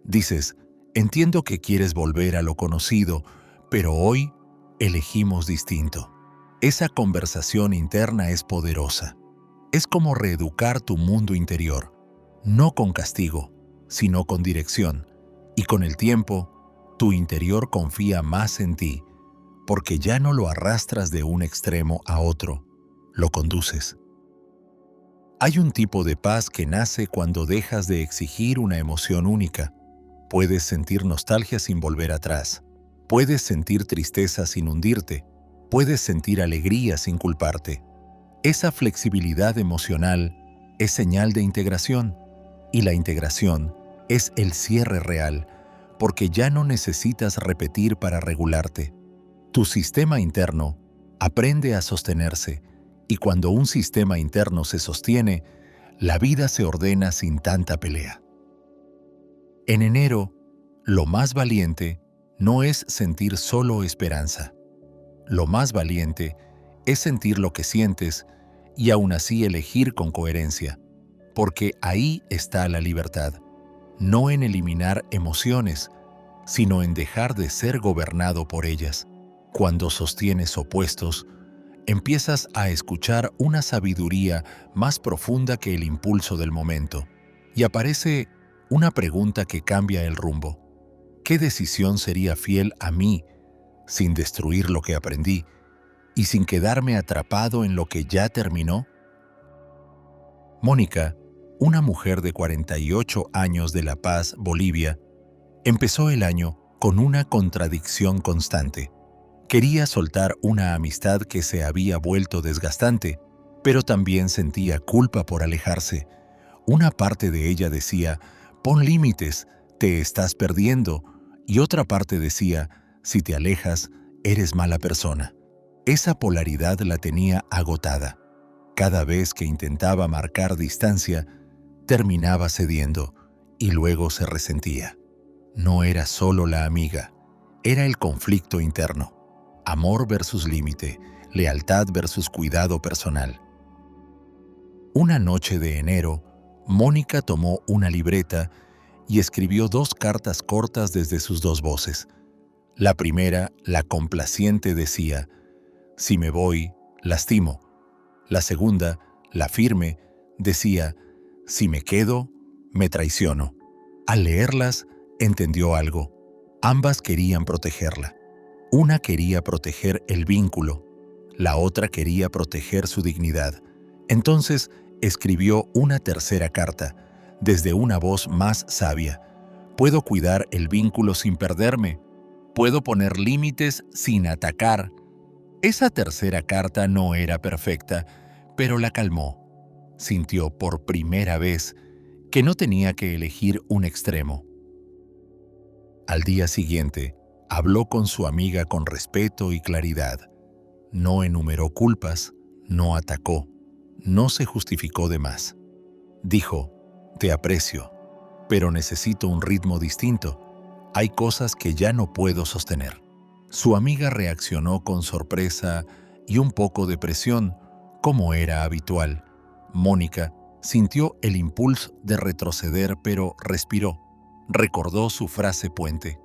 Dices, entiendo que quieres volver a lo conocido, pero hoy elegimos distinto. Esa conversación interna es poderosa. Es como reeducar tu mundo interior, no con castigo, sino con dirección. Y con el tiempo, tu interior confía más en ti, porque ya no lo arrastras de un extremo a otro, lo conduces. Hay un tipo de paz que nace cuando dejas de exigir una emoción única. Puedes sentir nostalgia sin volver atrás. Puedes sentir tristeza sin hundirte. Puedes sentir alegría sin culparte. Esa flexibilidad emocional es señal de integración, y la integración es el cierre real, porque ya no necesitas repetir para regularte. Tu sistema interno aprende a sostenerse, y cuando un sistema interno se sostiene, la vida se ordena sin tanta pelea. En enero, lo más valiente no es sentir solo esperanza. Lo más valiente es sentir lo que sientes y aún así elegir con coherencia, porque ahí está la libertad, no en eliminar emociones, sino en dejar de ser gobernado por ellas. Cuando sostienes opuestos, empiezas a escuchar una sabiduría más profunda que el impulso del momento, y aparece una pregunta que cambia el rumbo. ¿Qué decisión sería fiel a mí sin destruir lo que aprendí y sin quedarme atrapado en lo que ya terminó? Mónica, una mujer de 48 años de La Paz, Bolivia, empezó el año con una contradicción constante. Quería soltar una amistad que se había vuelto desgastante, pero también sentía culpa por alejarse. Una parte de ella decía, pon límites, te estás perdiendo, y otra parte decía, si te alejas, eres mala persona. Esa polaridad la tenía agotada. Cada vez que intentaba marcar distancia, terminaba cediendo y luego se resentía. No era solo la amiga, era el conflicto interno. Amor versus límite, lealtad versus cuidado personal. Una noche de enero, Mónica tomó una libreta y escribió 2 cartas cortas desde sus 2 voces. La primera, la complaciente, decía, si me voy, lastimo. La segunda, la firme, decía, si me quedo, me traiciono. Al leerlas, entendió algo. Ambas querían protegerla. Una quería proteger el vínculo, la otra quería proteger su dignidad. Entonces escribió una tercera carta, desde una voz más sabia. Puedo cuidar el vínculo sin perderme. Puedo poner límites sin atacar. Esa tercera carta no era perfecta, pero la calmó. Sintió por primera vez que no tenía que elegir un extremo. Al día siguiente, Habló con su amiga con respeto y claridad. No enumeró culpas, no atacó, no se justificó de más. Dijo, te aprecio, pero necesito un ritmo distinto. Hay cosas que ya no puedo sostener. Su amiga reaccionó con sorpresa y un poco de presión, como era habitual. Mónica sintió el impulso de retroceder, pero respiró. Recordó su frase puente.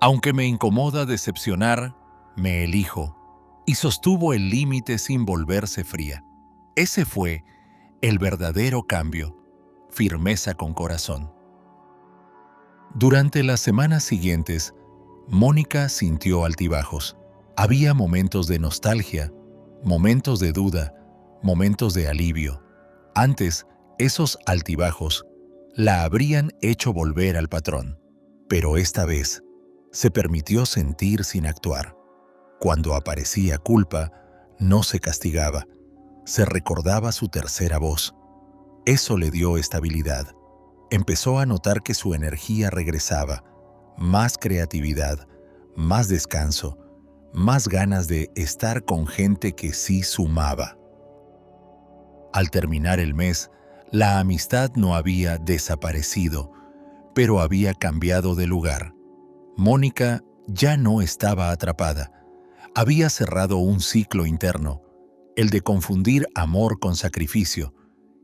Aunque me incomoda decepcionar, me elijo. Y sostuvo el límite sin volverse fría. Ese fue el verdadero cambio. Firmeza con corazón. Durante las semanas siguientes, Mónica sintió altibajos. Había momentos de nostalgia, momentos de duda, momentos de alivio. Antes, esos altibajos la habrían hecho volver al patrón. Pero esta vez, se permitió sentir sin actuar. Cuando aparecía culpa, no se castigaba, se recordaba su tercera voz. Eso le dio estabilidad. Empezó a notar que su energía regresaba, más creatividad, más descanso, más ganas de estar con gente que sí sumaba. Al terminar el mes, la amistad no había desaparecido, pero había cambiado de lugar. Mónica ya no estaba atrapada. Había cerrado un ciclo interno, el de confundir amor con sacrificio,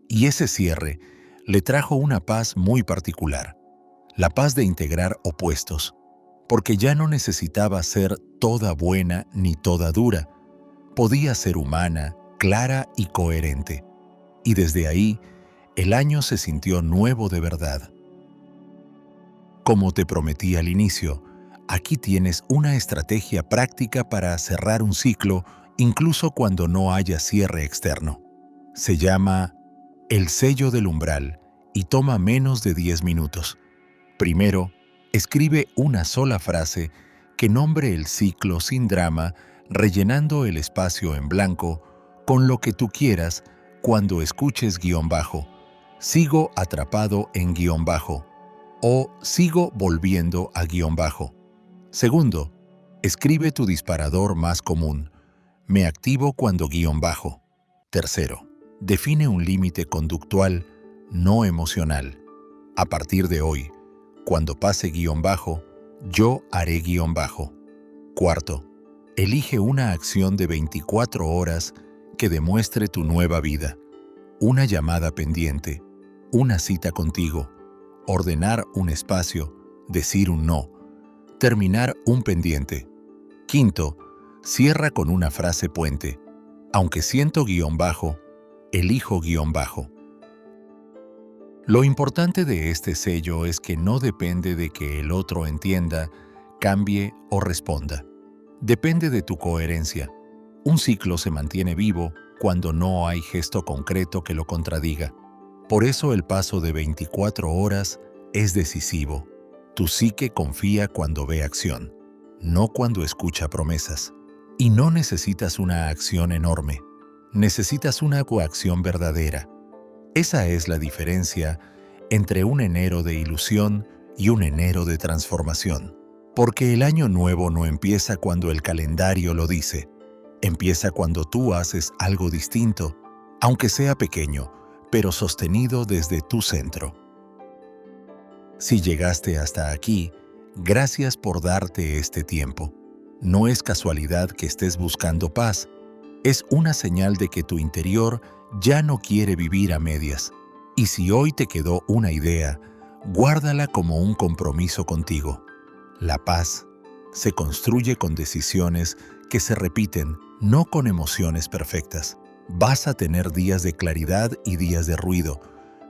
y ese cierre le trajo una paz muy particular, la paz de integrar opuestos, porque ya no necesitaba ser toda buena ni toda dura, podía ser humana, clara y coherente. Y desde ahí, el año se sintió nuevo de verdad. Como te prometí al inicio, aquí tienes una estrategia práctica para cerrar un ciclo, incluso cuando no haya cierre externo. Se llama el sello del umbral y toma menos de 10 minutos. Primero, escribe una sola frase que nombre el ciclo sin drama, rellenando el espacio en blanco con lo que tú quieras cuando escuches guión bajo. Sigo atrapado en guión bajo o sigo volviendo a guión bajo. Segundo, escribe tu disparador más común. Me activo cuando guión bajo. Tercero, define un límite conductual, no emocional. A partir de hoy, cuando pase guión bajo, yo haré guión bajo. Cuarto, elige una acción de 24 horas que demuestre tu nueva vida. Una llamada pendiente, una cita contigo, ordenar un espacio, decir un no, terminar un pendiente. Quinto, cierra con una frase puente. Aunque siento guión bajo, elijo guión bajo. Lo importante de este sello es que no depende de que el otro entienda, cambie o responda. Depende de tu coherencia. Un ciclo se mantiene vivo cuando no hay gesto concreto que lo contradiga. Por eso el paso de 24 horas es decisivo. Tu psique confía cuando ve acción, no cuando escucha promesas. Y no necesitas una acción enorme, necesitas una coacción verdadera. Esa es la diferencia entre un enero de ilusión y un enero de transformación. Porque el año nuevo no empieza cuando el calendario lo dice, empieza cuando tú haces algo distinto, aunque sea pequeño, pero sostenido desde tu centro. Si llegaste hasta aquí, gracias por darte este tiempo. No es casualidad que estés buscando paz, es una señal de que tu interior ya no quiere vivir a medias. Y si hoy te quedó una idea, guárdala como un compromiso contigo. La paz se construye con decisiones que se repiten, no con emociones perfectas. Vas a tener días de claridad y días de ruido,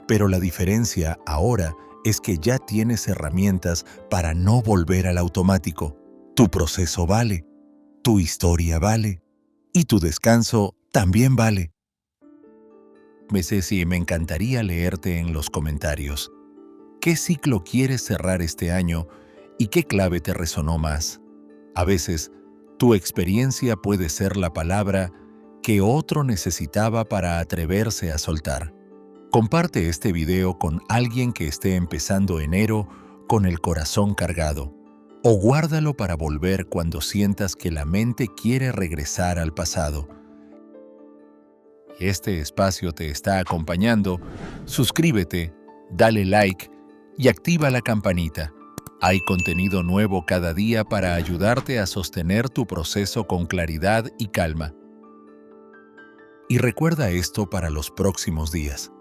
pero la diferencia ahora es que ya tienes herramientas para no volver al automático. Tu proceso vale, tu historia vale y tu descanso también vale. Ceci, me encantaría leerte en los comentarios. ¿Qué ciclo quieres cerrar este año y qué clave te resonó más? A veces, tu experiencia puede ser la palabra que otro necesitaba para atreverse a soltar. Comparte este video con alguien que esté empezando enero con el corazón cargado. o guárdalo para volver cuando sientas que la mente quiere regresar al pasado. Si este espacio te está acompañando, suscríbete, dale like y activa la campanita. Hay contenido nuevo cada día para ayudarte a sostener tu proceso con claridad y calma. Y recuerda esto para los próximos días.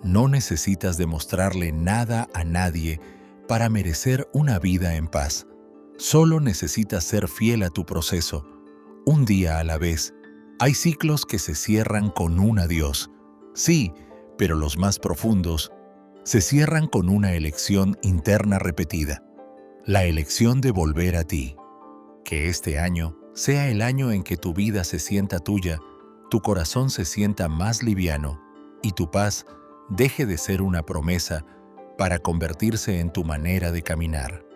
No necesitas demostrarle nada a nadie para merecer una vida en paz. Solo necesitas ser fiel a tu proceso, un día a la vez. Hay ciclos que se cierran con un adiós. Sí, pero los más profundos se cierran con una elección interna repetida. La elección de volver a ti. Que este año sea el año en que tu vida se sienta tuya, tu corazón se sienta más liviano y tu paz deje de ser una promesa para convertirse en tu manera de caminar.